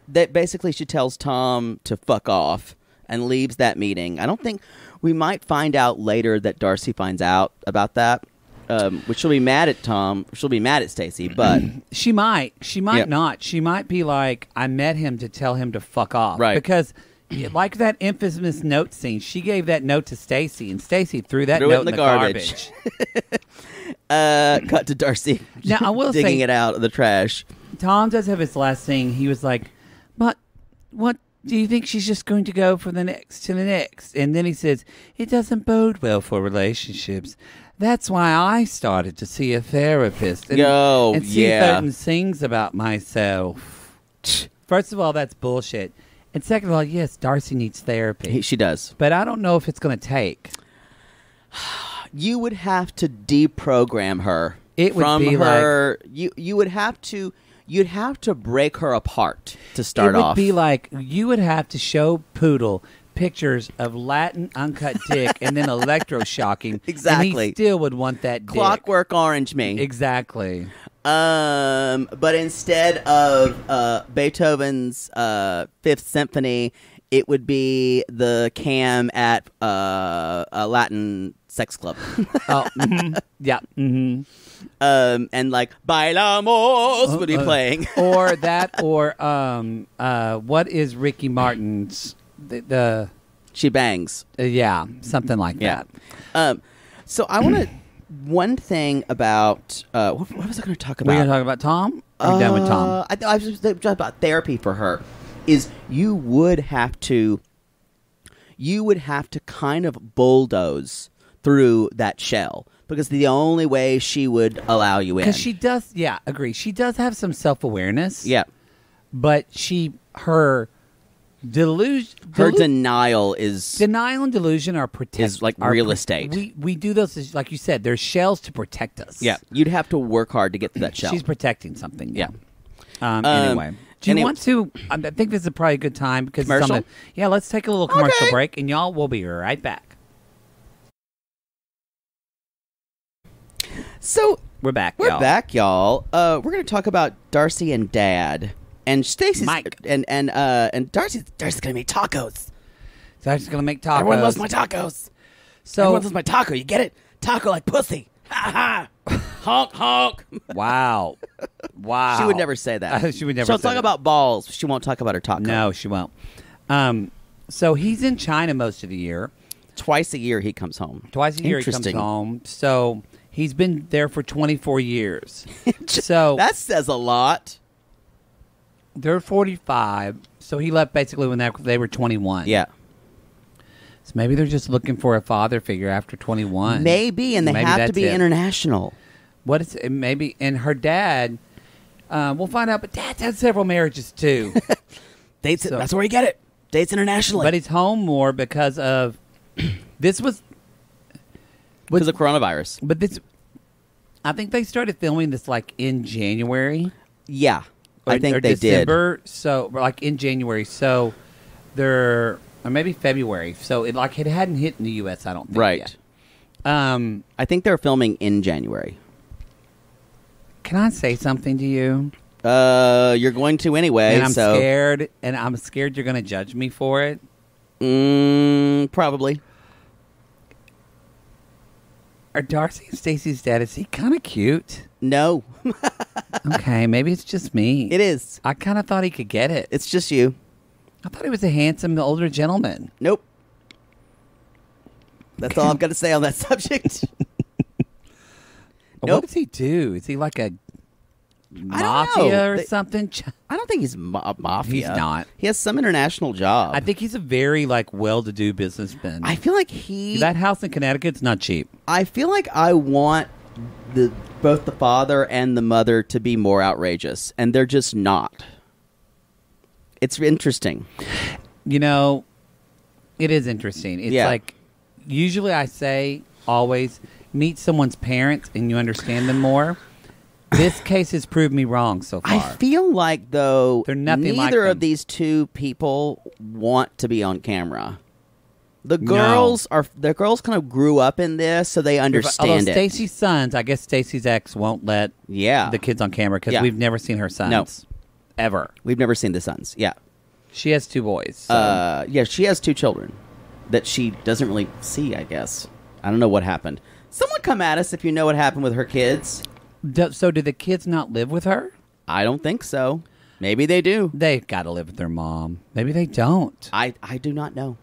that basically she tells Tom to fuck off and leaves that meeting. I don't think we might find out later that Darcey finds out about that. Which she'll be mad at Tom. She'll be mad at Stacey, but she might not. She might be like, I met him to tell him to fuck off. Right. Because like that infamous note scene, she gave that note to Stacey, and Stacey threw that note in the garbage. Cut to Darcey. Now I will digging say, it out of the trash. Tom does have his last thing. He was like, "But what do you think she's just going to go from the next to the next?" And then he says, "It doesn't bode well for relationships. That's why I started to see a therapist and see certain things about myself." First of all, that's bullshit. And second of all, yes, Darcey needs therapy. She does. But I don't know if it's going to take. You would have to deprogram her. It would from be her. You would have to. You'd have to break her apart to start off. It would be like you would have to show Poodle pictures of Latin uncut dick and then electroshocking. Exactly. And he still would want that dick. Clockwork Orange me. Exactly. But instead of Beethoven's Fifth Symphony, it would be the cam at a Latin sex club. Yeah. Mm-hmm. And like Bailamos would be playing. Or that, or what is Ricky Martin's the She Bangs. Yeah, something like that. So I want to. One thing about what was I going to talk about? We're going to talk about Tom. Are you done with Tom? I was just about therapy for her. Is you would have to kind of bulldoze through that shell because the only way she would allow you in. Because she does, agree. She does have some self-awareness. Yeah, but her Her denial is denial and delusion are is like real estate. We do those, like you said. There's shells to protect us. Yeah, you'd have to work hard to get to that shell. She's protecting something. Yeah. Anyway, do you want to? I think this is probably a good time because commercial. Yeah, let's take a little commercial break, and y'all will be right back. So we're back. We're back, y'all. We're going to talk about Darcey and Dad. And Stacey's Mike. and Darcey's going to make tacos. Darcey's going to make tacos. Everyone loves my tacos. So everyone loves my taco. You get it? Taco like pussy. Ha ha. Honk honk. Wow. She would never say that. She would never. She'll say talk that. about balls. She won't talk about her taco. No, she won't. So he's in China most of the year. Twice a year he comes home. Twice a year he comes home. So he's been there for 24 years. So that says a lot. They're 45, so he left basically when they were 21. Yeah. So maybe they're just looking for a father figure after 21. Maybe, and they have to be international. What is it? Maybe, and her dad, we'll find out, but Dad's had several marriages too. That's where you get it. Dates internationally. But he's home more because of, because of coronavirus. But I think they started filming this like in January. Yeah. I think they December, did. So like in January, so or maybe February. So it hadn't hit in the U.S. I don't think right. Yet. I think they're filming in January. Can I say something to you? You're going to anyway. And I'm scared. And I'm scared you're going to judge me for it. Probably. Are Darcey and Stacey's dad, is he kind of cute? No. Okay, maybe it's just me. It is. I kind of thought he could get it. It's just you. I thought he was a handsome older gentleman. Nope. That's all I've got to say on that subject. What does he do? Is he like a mafia or something? I don't think he's mafia. He's not. He has some international job. I think he's a very well-to-do businessman. I feel like that house in Connecticut's not cheap. I feel like I want both the father and the mother to be more outrageous, and they're just not. It's interesting. You know, it is interesting. It's like, usually I say, always, meet someone's parents and you understand them more. This case has proved me wrong so far. I feel like, though, neither of these two people want to be on camera. The girls kind of grew up in this, so they understand Although Stacey's sons, I guess Stacey's ex won't let the kids on camera because we've never seen her sons. No. Ever. We've never seen the sons. Yeah. She has 2 boys. So. She has 2 children that she doesn't really see, I guess. I don't know what happened. Someone come at us if you know what happened with her kids. So do the kids not live with her? I don't think so. Maybe they do. They've got to live with their mom. Maybe they don't. I do not know.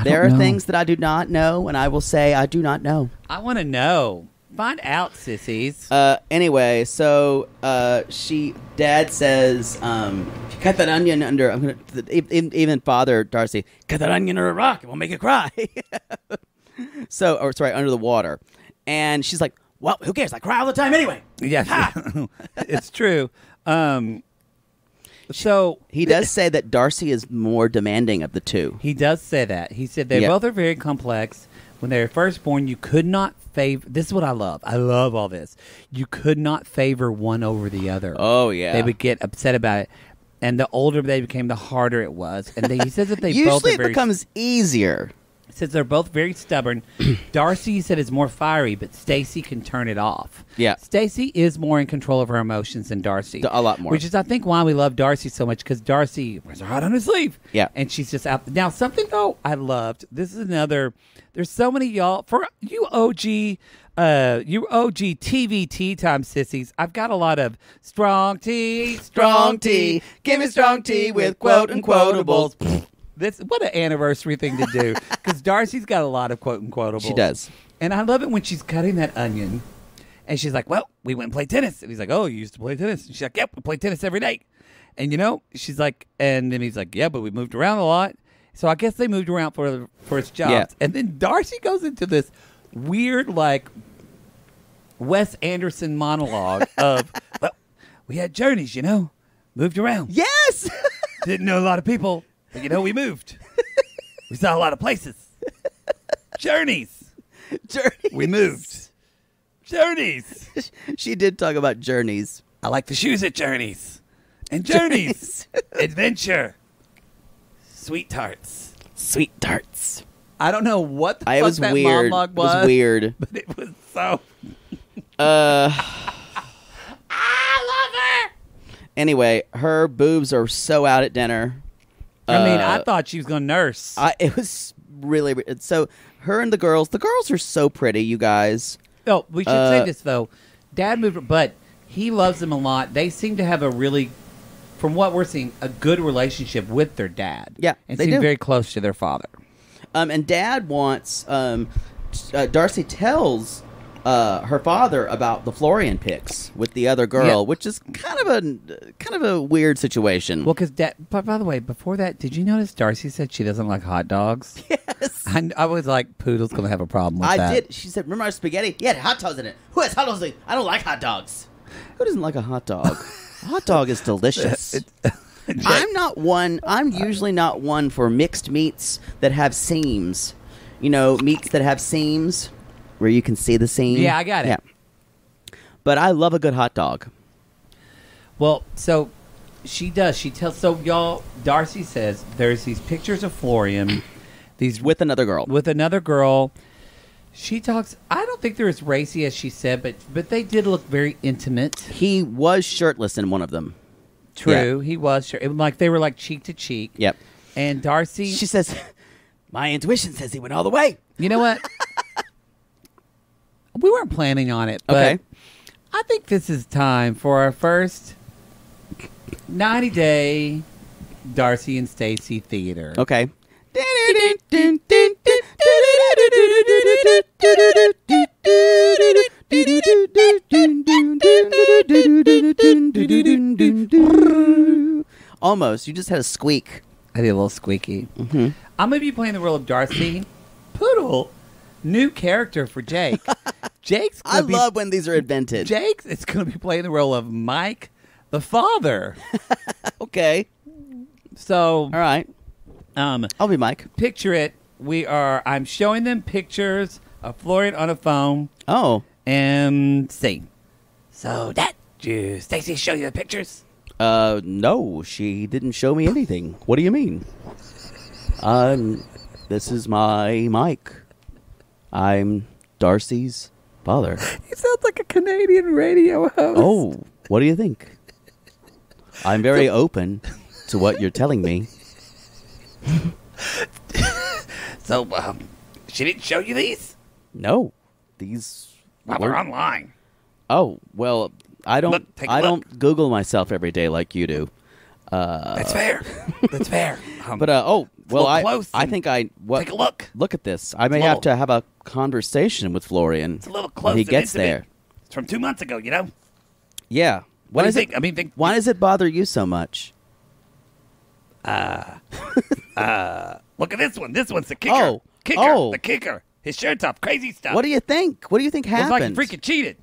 There are things that I do not know, and I will say I do not know. I want to know. Find out, sissies. Anyway, so Dad says, if you cut that onion under, even Father Darcey, cut that onion under a rock, it won't make it cry. Under the water. And she's like, well, who cares? I cry all the time anyway. Yes, it's true. So he does say that Darcey is more demanding of the two. He does say that. He said they both are very complex. When they were first born, you could not favor. This is what I love. I love all this. You could not favor one over the other. Oh yeah, they would get upset about it, and the older they became, the harder it was. And he says that they usually it becomes easier. Since they're both very stubborn. Darcey, he said, is more fiery, but Stacey can turn it off. Yeah. Stacey is more in control of her emotions than Darcey. A lot more. Which is, I think, why we love Darcey so much, because Darcey wears her heart on her sleeve. Yeah. And she's just out. Now, something, though, I loved. This is another. There's so many y'all. For you OG TVT time sissies, I've got a lot of strong tea. Give me strong tea with quote and quotables. What an anniversary thing to do, because Darcey's got a lot of quote and quotables. She does. And I love it when she's cutting that onion, and she's like, well, we went and played tennis. And he's like, oh, you used to play tennis? And she's like, yep, we play tennis every day. And, she's like, and then he's like, yeah, but we moved around a lot. So I guess they moved around for his jobs. Yeah. And then Darcey goes into this weird, Wes Anderson monologue of, well, we had journeys, moved around. Yes! Didn't know a lot of people, but we moved. We saw a lot of places. Journeys. We moved. Journeys. She did talk about journeys. I like the shoes at Journeys. And Journeys. Adventure. Sweet tarts. Sweet tarts. I don't know what the fuck It was that weird. monologue It was weird. But it was so... I love her! Anyway, her boobs are so out at dinner. I mean, I thought she was going to nurse. It was really... So, her and the girls are so pretty, you guys. Oh, we should say this, though. Dad moved, but he loves them a lot. They seem to have a really, from what we're seeing, a good relationship with their dad. Yeah, and they seem do. very close to their father. And Dad wants... Darcey tells her father about the Florian pics with the other girl, which is kind of a weird situation. Well, because but by the way, before that, did you notice Darcey said she doesn't like hot dogs? Yes. I was like, Poodle's going to have a problem with that. I did. She said, remember our spaghetti? Yeah, it had hot dogs in it. Who has hot dogs in it? I don't like hot dogs. Who doesn't like a hot dog? A hot dog is delicious. I'm usually not one for mixed meats that have seams. Meats that have seams where you can see the seam. Yeah, I got it. Yeah. But I love a good hot dog. Well, so she does. She tells. So y'all, Darcey says there's these pictures of Florian, With another girl. with another girl. She talks. I don't think they're as racy as she said, but they did look very intimate. He was shirtless in one of them. True, he was sure. It was like they were like cheek to cheek. Yep. And Darcey, She says, my intuition says he went all the way. you know what? We weren't planning on it, but Okay. I think this is time for our first 90-day Darcey and Stacey theater. Okay. Almost. You just had a squeak. I did a little squeaky. Mm-hmm. I'm going to be playing the role of Darcey. Poodle, new character for Jake. Jake's I gonna love when these are invented. Jake is going to be playing the role of Mike, the father. Okay. So, All right. I'll be Mike. picture it. I'm showing them pictures of Florian on a phone Oh. and see. So, did Stacey show you the pictures? No, she didn't show me anything. What do you mean? This is my Mike. I'm Darcey's father. He sounds like a Canadian radio host. Oh, what do you think? I'm very open to what you're telling me. So, she didn't show you these? No, these. Well, they're online. Oh well, I don't. Look, take a I look. don't Google myself every day like you do. That's fair. That's fair. But well, little I close I and think I what, take a look. Look at this. I may a have little- to have a conversation with Florian. It's a little close. when he and gets intimate. there. It's from 2 months ago, you know? Yeah. What do you is think? It, I mean, think. why does it bother you so much? Look at this one. This one's the kicker. Oh. Kicker. Oh. The kicker. His shirt's off. Crazy stuff. What do you think? What do you think Looks happened? like he freaking cheated.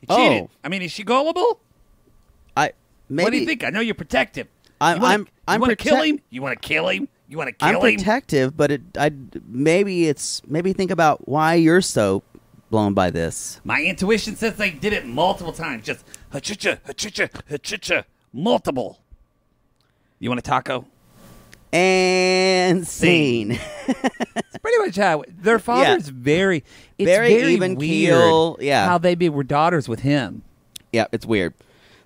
He Oh. cheated. I mean, is she gullible? Maybe What do you think? I know you're protective. I'm you want to protect- kill him? You want to kill him? You want to kill I'm him? protective, but maybe think about why you're so blown by this. My intuition says they did it multiple times. Just ha-cha-cha, ha-cha-cha, ha-cha-cha. Multiple. You want a taco? And scene. It's pretty much how their father's very, it's Very very even weird keel, yeah. how they were daughters with him. Yeah, it's weird.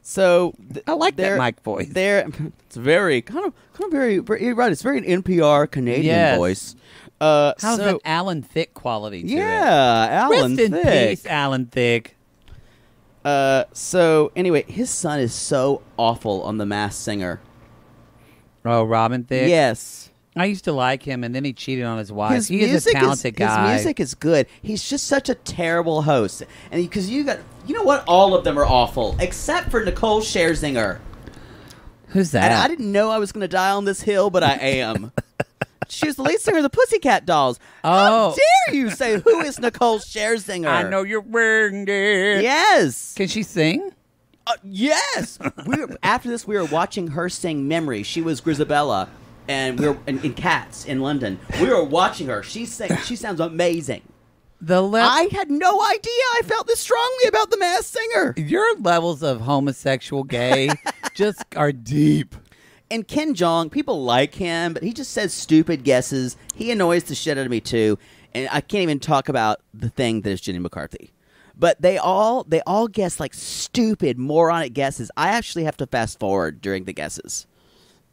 So I like that they're- Mike voice. It's very kind of very. You're right. It's very an NPR Canadian Yes. voice. How's so, that Alan Thicke quality to it? Yeah, Alan Rest in Thicke. peace, Alan Thicke. So anyway, his son is so awful on The Masked Singer. Oh, Robin Thicke? Yes. I used to like him, and then he cheated on his wife. His He is a music talented guy. His music is good. He's just such a terrible host. And because you know what? All of them are awful, except for Nicole Scherzinger. Who's that? And I didn't know I was going to die on this hill, but I am. She was the lead singer of the Pussycat Dolls. How Oh. dare you say, who is Nicole Scherzinger? I know you're wearing it. Yes. Can she sing? Yes. After this, we were watching her sing "Memory." She was Grisabella, and we were in Cats in London. We were watching her. She sounds amazing. I had no idea I felt this strongly about The Masked Singer. Your levels of homosexual gay just are deep. And Ken Jeong, people like him, but he just says stupid guesses. He annoys the shit out of me too. And I can't even talk about the thing that is Jenny McCarthy. But they all guess like stupid, moronic guesses. I actually have to fast forward during the guesses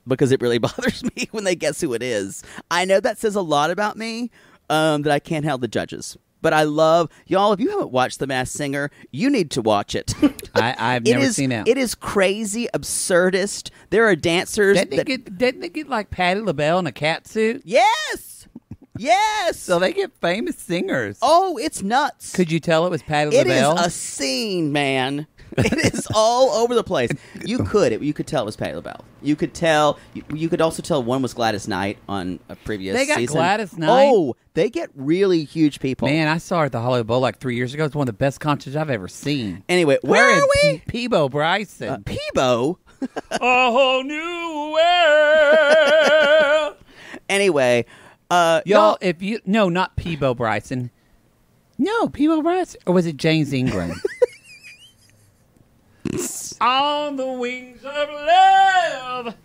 because it really bothers me when they guess who it is. I know that says a lot about me, that I can't handle the judges. But I love y'all. If you haven't watched The Masked Singer, you need to watch it. I've never seen it. It is crazy, absurdist. There are dancers. Didn't they get like Patti LaBelle in a cat suit? Yes. Yes. So they get famous singers. Oh, it's nuts. Could you tell it was Patti LaBelle? It is a scene, man. It is all over the place. You could tell it was Patti LaBelle. You could tell. You could also tell one was Gladys Knight on a previous season. They got Gladys Knight? Oh, they get really huge people. Man, I saw her at the Hollywood Bowl like 3 years ago. It's one of the best concerts I've ever seen. Anyway, where are we? Peebo Bryson. Peebo? A whole new world. Anyway, y'all, if you... No, not Peebo Bryson. No, Peebo Bryson. Or was it James Ingram? On the wings of love.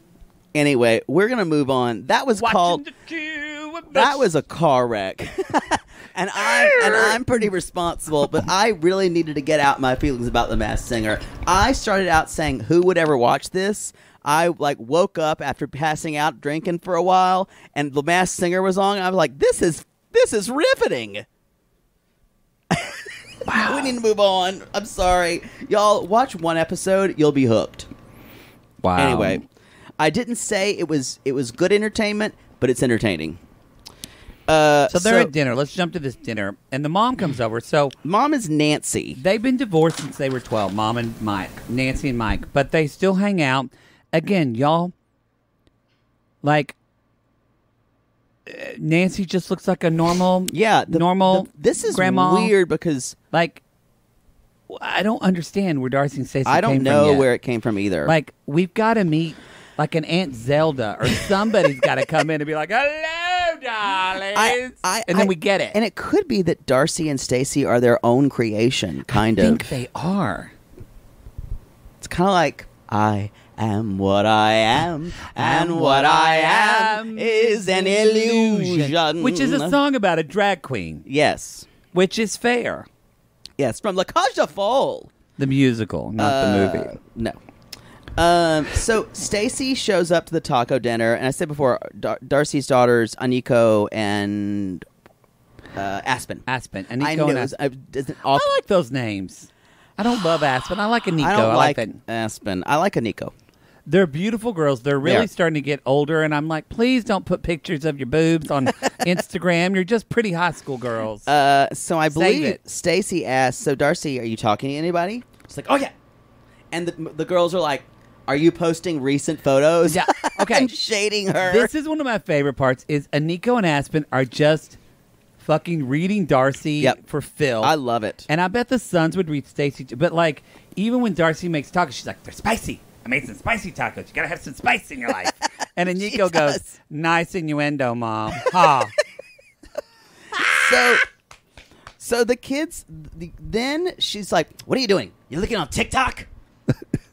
Anyway, we're gonna move on. That was called. That was a car wreck, and I'm pretty responsible. But I really needed to get out my feelings about The Masked Singer. I started out saying, "Who would ever watch this?" I woke up after passing out drinking for a while, and The Masked Singer was on. I was like, "This is riveting." Wow. We need to move on. I'm sorry. Y'all, watch one episode. You'll be hooked. Wow. Anyway, I didn't say it was good entertainment, but it's entertaining. So they're at dinner. Let's jump to this dinner. And the mom comes over. So Mom is Nancy. They've been divorced since they were 12, Mom and Mike. Nancy and Mike. But they still hang out. Again, y'all, like... Nancy just looks like a normal, this is grandma. Weird because like I don't understand where Darcey and Stacey. I don't know where it came from either. Like we've got to meet like an Aunt Zelda or somebody's got to come in and be like, "Hello, darlings," and then we get it. And it could be that Darcey and Stacey are their own creation, kind of. I think they are. It's kind of like I am what I am, and what I am is an illusion. Which is a song about a drag queen. Yes. Which is fair. Yes, from La Cage aux Folles. The musical, not the movie. No. So Stacey shows up to the taco dinner, and I said before, Darcey's daughters, Aniko and Aspen. Aniko and Aspen. I like those names. I don't love Aspen. I like Aniko. I don't like that. Aspen. I like Aniko. They're beautiful girls. They're really starting to get older, and I'm like, please don't put pictures of your boobs on Instagram. You're just pretty high school girls. So I believe Stacey asked, so Darcey, are you talking to anybody? She's like, oh, yeah. And the girls are like, are you posting recent photos? Yeah. Okay. And shading her. This is one of my favorite parts is Aniko and Aspen are just fucking reading Darcey for Phil. I love it. And I bet the sons would read Stacey too. But like, even when Darcey makes tacos, she's like, they're spicy. I made some spicy tacos. You gotta have some spice in your life. And Aniko goes, nice innuendo, Mom. Ha. So the kids, then she's like, what are you doing? You looking on TikTok?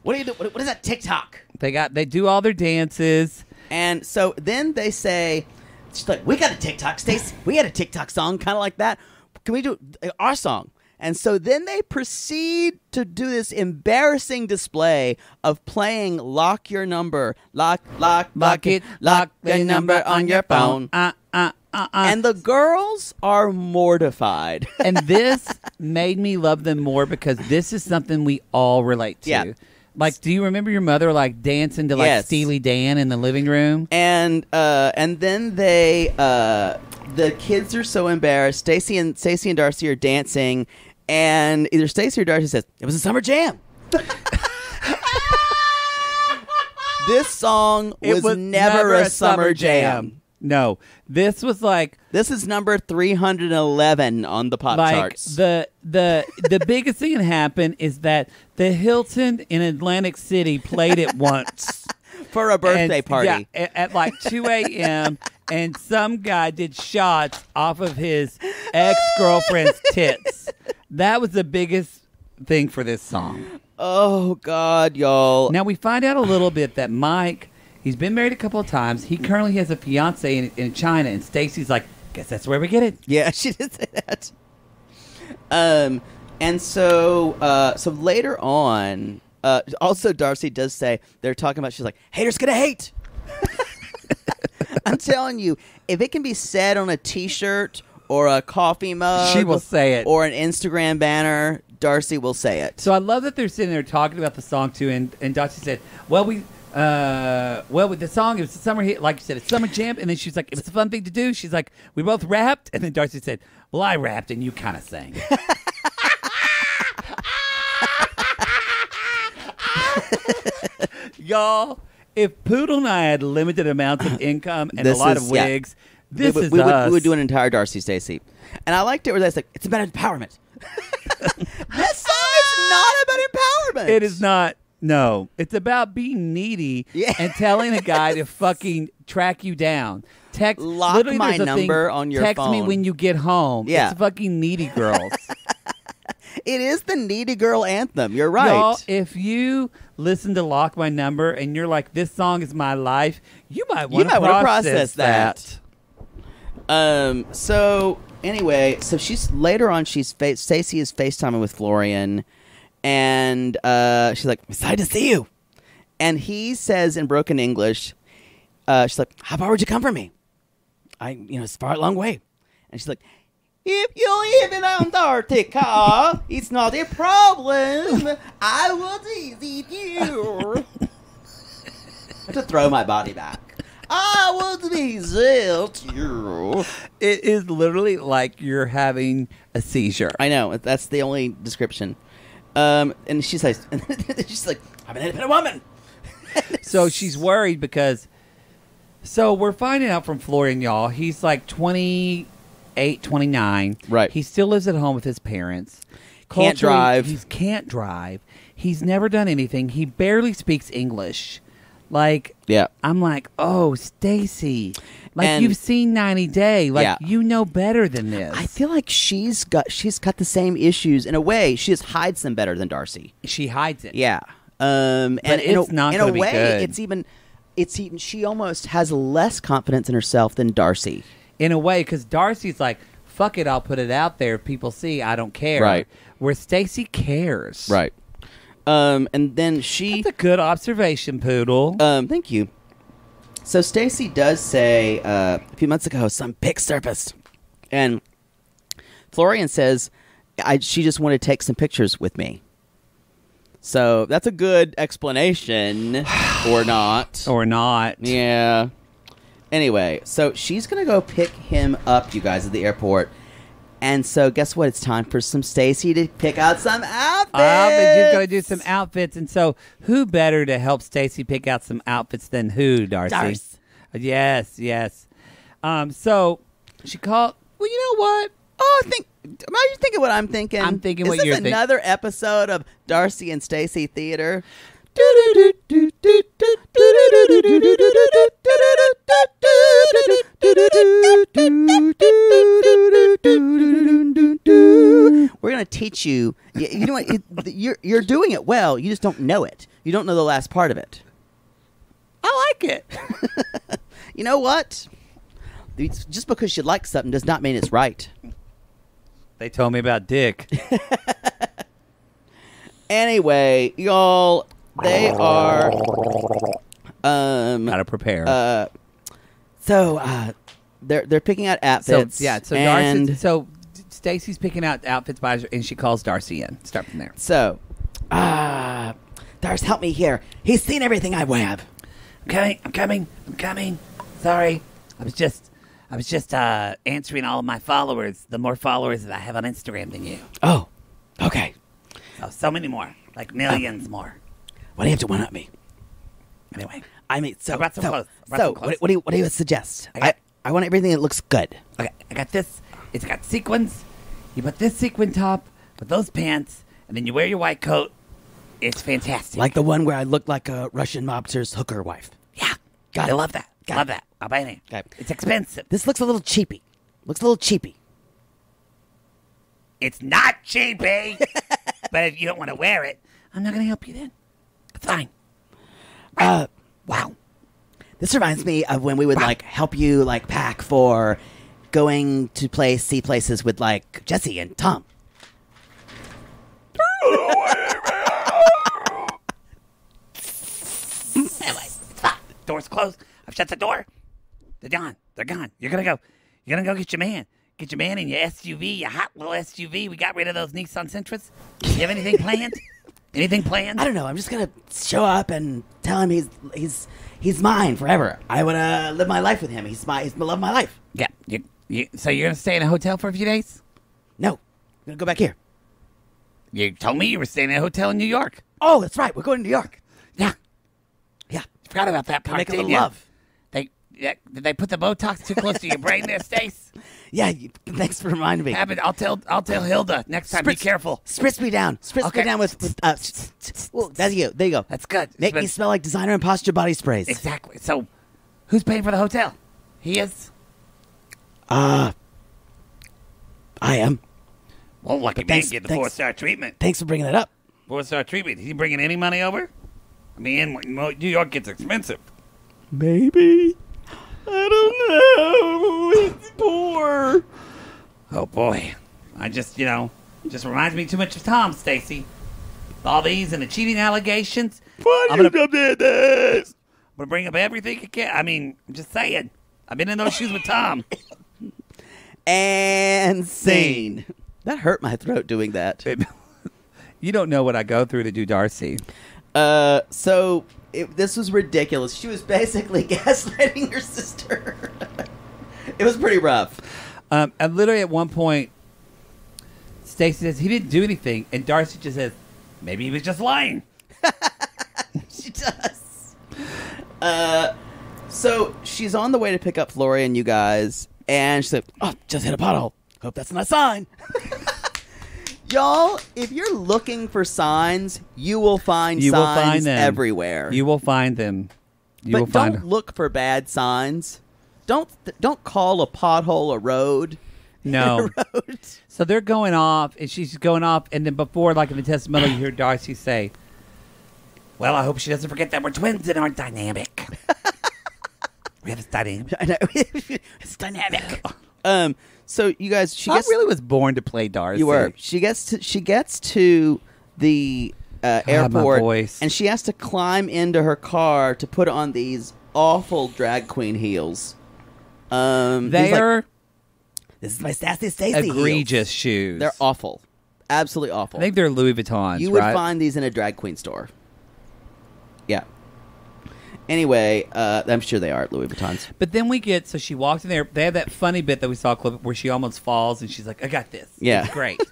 What are you doing? What is that TikTok? They do all their dances. And so then they say, she's like, we got a TikTok, Stacey. We had a TikTok song kind of like that. Can we do our song? And so then they proceed to do this embarrassing display of playing Lock Your Number. Lock the number on your phone. And the girls are mortified. And this made me love them more because this is something we all relate to. Yeah. Like, do you remember your mother like dancing to like Steely Dan in the living room? And then they the kids are so embarrassed. Stacey and Darcey are dancing, and either Stacey or Darcey says, "It was a summer jam." This song was never a summer jam. No. This was like This is number 311 on the pop charts. the biggest thing that happened is that the Hilton in Atlantic City played it once. For a birthday party. Yeah, at like 2 a.m. and some guy did shots off of his ex-girlfriend's tits. That was the biggest thing for this song. Oh, God, y'all. Now, we find out a little bit that Mike, he's been married a couple of times. He currently has a fiance in China, and Stacey's like, guess that's where we get it. Yeah, she did say that. And so later on, also Darcey does say, they're talking about, she's like, haters gonna hate. I'm telling you, if it can be said on a T-shirt or a coffee mug, she will say it, or an Instagram banner, Darcey will say it. So I love that they're sitting there talking about the song too, and Darcey said, with the song, it was a summer hit, like you said, it's summer jam, and then she's like, it was a fun thing to do. She's like, we both rapped, and then Darcey said, well, I rapped and you kind of sang. Y'all, if Poodle and I had limited amounts of income and a lot of wigs, this is us. We would do an entire Darcey Stacey. And I liked it where they said, it's about empowerment. This song is not about empowerment. It is not. No. It's about being needy and telling a guy to fucking track you down. Lock my number on your phone. Text me when you get home. Yeah. It's fucking needy girls. It is the needy girl anthem. You're right. Y'all, if you listen to Lock My Number and you're like, this song is my life, you might want to process that. So anyway, she's later on. Stacey is FaceTiming with Florian, and she's like, "I'm excited to see you." And he says in broken English, she's like, "How far would you come from me?" It's far a long way. And she's like, if you live in Antarctica, it's not a problem. I will visit you. To throw my body back. I will visit you. It is literally like you're having a seizure. I know. That's the only description. And she says, she's like, I'm an independent woman. So she's worried because, so we're finding out from Florian, y'all, he's like 28, 29. Right. He still lives at home with his parents. Can't drive. He can't drive. He's never done anything. He barely speaks English. Like, yeah. I'm like, oh, Stacey. Like, you've seen 90 Day. Like, you know better than this. I feel like she's got the same issues. In a way, she just hides them better than Darcey. She hides it. Yeah. But it's not going to be good. It's even, she almost has less confidence in herself than Darcey. In a way, because Darcey's like, fuck it, I'll put it out there. If people see, I don't care. Right. Where Stacey cares. Right. And then she... That's a good observation, Poodle. Thank you. So Stacey does say, a few months ago, some pic surfaced. And Florian says, she just wanted to take some pictures with me. So that's a good explanation. Or not. Or not. Yeah. Anyway, so she's going to go pick him up, you guys, at the airport. And so guess what? It's time for some Stacey to pick out some outfits. She's going to do some outfits. And so who better to help Stacey pick out some outfits than who, Darcey? Yes. So she called... Well, you know what? Oh, are you thinking what I'm thinking? I'm thinking what you're thinking. Is this another episode of Darcey and Stacey Theater? We're going to teach you. You know what? You're doing it well. You just don't know it. You don't know the last part of it. I like it. You know what? Just because you like something does not mean it's right. They told me about Dick. Anyway, y'all, they are... Gotta prepare. So they're picking out outfits. So Stacey's picking out outfits by her, and she calls Darcey in. Start from there. So, Darce, help me here. He's seen everything I wear. I'm coming. Sorry, I was just answering all of my followers. The more followers that I have on Instagram than you. Oh, okay. So many more, like millions more. Why do you have to one up me? Anyway, I mean, so I brought some clothes. What do you suggest? I want everything that looks good. Okay, I got this. It's got sequins. You put this sequin top with those pants, and then you wear your white coat. It's fantastic. Like the one where I look like a Russian mobster's hooker wife. Yeah. Got I it. love that. Got Love it. that. I'll buy it. Okay. It's expensive. This looks a little cheapy. It's not cheapy. But if you don't want to wear it, I'm not going to help you then. It's fine. Wow. This reminds me of when we would like help you like pack for going to see places with like Jesse and Tom. Anyway, it's fine. Door's closed. I've shut the door. They're gone. They're gone. You're gonna go get your man. Get your man in your SUV, your hot little SUV. We got rid of those Nissan Sentras. You have anything planned? Anything planned? I don't know. I'm just gonna show up and tell him he's mine forever. I wanna live my life with him. He's the love of my life. Yeah. So you're gonna stay in a hotel for a few days? No, I'm gonna go back here. You told me you were staying in a hotel in New York. Oh, that's right. We're going to New York. Yeah. Yeah. Forgot about that part. Make a didn't little you? love. Did they put the Botox too close to your brain there, Stace? Yeah. Thanks for reminding me. I'll tell Hilda next time. Be careful. Spritz me down. Spritz me down with that's you. There you go. That's good. Make me smell like designer imposture body sprays. Exactly. So, who's paying for the hotel? He is. I am. Well, lucky man, get the 4-star treatment. Thanks for bringing that up. 4-star treatment. Is he bringing any money over? I mean, New York gets expensive. Maybe. I don't know. It's poor. Oh boy, I just reminds me too much of Tom, Stacey. All these and the cheating allegations. I'm gonna do this. I'm gonna bring up everything you can. I mean, I'm just saying. I've been in those shoes with Tom. And scene. That hurt my throat doing that. You don't know what I go through to do Darcey. This was ridiculous. She was basically gaslighting her sister. It was pretty rough. And literally at one point, Stacey says he didn't do anything, and Darcey just says, maybe he was just lying. She does. So she's on the way to pick up Florian, you guys, and she said, "Oh, just hit a pothole. Hope that's not a sign." Y'all, if you're looking for signs, you will find signs everywhere. You will find them. But don't look for bad signs. Don't call a pothole a road. No. A road. So they're going off, and she's going off, and then before, like in the testimonial, you hear Darcey say, "Well, I hope she doesn't forget that we're twins and aren't dynamic." We have this dynamic. I know. It's dynamic. So you guys, I really was born to play Darcey. You were. She gets to the airport, and she has to climb into her car to put on these awful drag queen heels. This is my Darcey and Stacey egregious heels. shoes. They're awful, absolutely awful. I think they're Louis Vuittons. You would find these in a drag queen store. Yeah. Anyway, I'm sure they are at Louis Vuittons. But then so she walks in there. They have that funny bit that we saw clip where she almost falls, and she's like, "I got this." Yeah, it's great.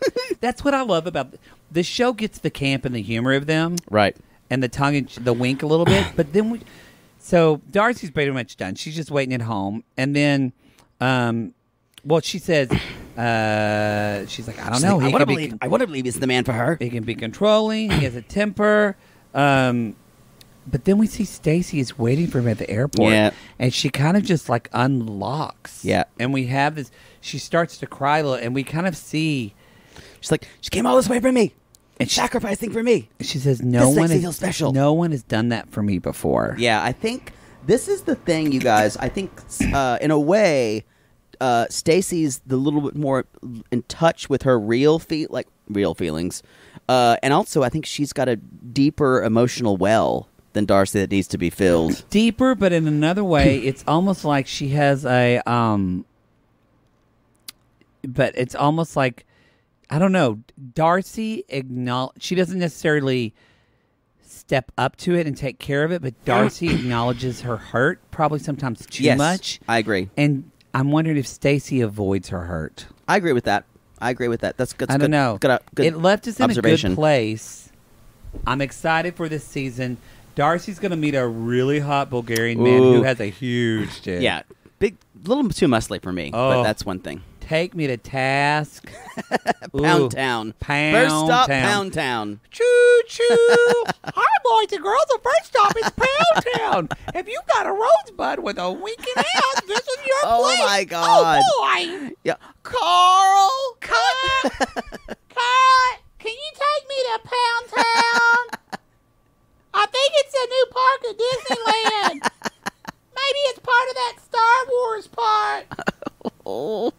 That's what I love about the show. Gets the camp and the humor of them, right, and the tongue and the wink a little bit. But then so Darcey's pretty much done. She's just waiting at home, and then, she says, she's like, "I don't know. Like, I want to believe he's the man for her. He can be controlling. He has a temper." But then we see Stacey is waiting for him at the airport, and she kind of just like unlocks. Yeah, and we have this. She starts to cry a little, and we kind of see. She's like, she came all this way for me, and sacrificing for me. She says, "No one is special. No one has done that for me before." Yeah, I think this is the thing, you guys. I think in a way, Stacey's the little bit more in touch with her real feelings, and also I think she's got a deeper emotional well than Darcey that needs to be filled. Deeper, but in another way, it's almost like she has a but it's almost like, I don't know, Darcey she doesn't necessarily step up to it and take care of it, but Darcey acknowledges her hurt, probably sometimes too much. I agree. And I'm wondering if Stacey avoids her hurt. I agree with that. That's good. I don't know. Good it left us in a good observation. place. I'm excited for this season. Darcey's going to meet a really hot Bulgarian man who has a huge dick. Yeah. little too muscly for me, but that's one thing. Take me to task. Pound Town. First stop, Pound Town. Choo choo. Hi, boys and girls. The first stop is Pound Town. If you got a rosebud with a winking ass, this is your place. Oh my God. Oh boy. Yeah. Carl. Carl, can you take me to Pound Town? I think it's a new park at Disneyland. Maybe it's part of that Star Wars part. Oh.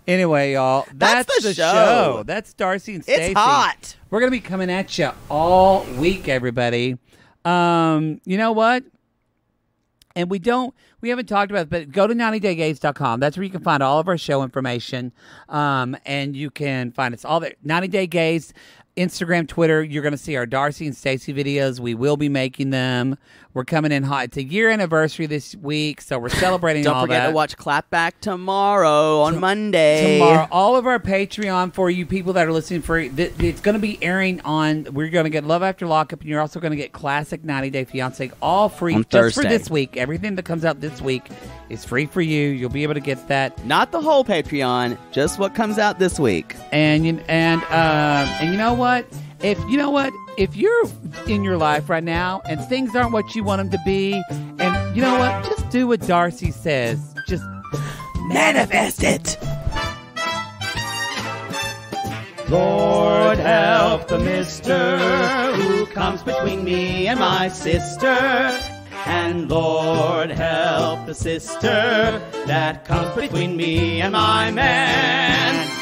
Anyway, y'all, that's the show. That's Darcey and Stacey. It's hot. We're going to be coming at you all week, everybody. You know what? And we haven't talked about it, but go to 90daygaze.com. That's where you can find all of our show information. And you can find us all there. 90 Day Gaze, Instagram, Twitter. You're going to see our Darcey and Stacey videos. We will be making them. We're coming in hot. It's a year anniversary this week, so we're celebrating all that. Don't forget to watch Clapback tomorrow on Monday. Tomorrow, all of our Patreon for you people that are listening for it's going to be airing on. We're going to get Love After Lockup, and you're also going to get Classic 90 Day Fiancé, all free on just Thursday. for this week. Everything that comes out this week is free for you. You'll be able to get that. Not the whole Patreon, just what comes out this week. And you know what? If you're in your life right now and things aren't what you want them to be, and you know what? Just do what Darcey says. Just manifest it. Lord, help the mister who comes between me and my sister. And Lord, help the sister that comes between me and my man.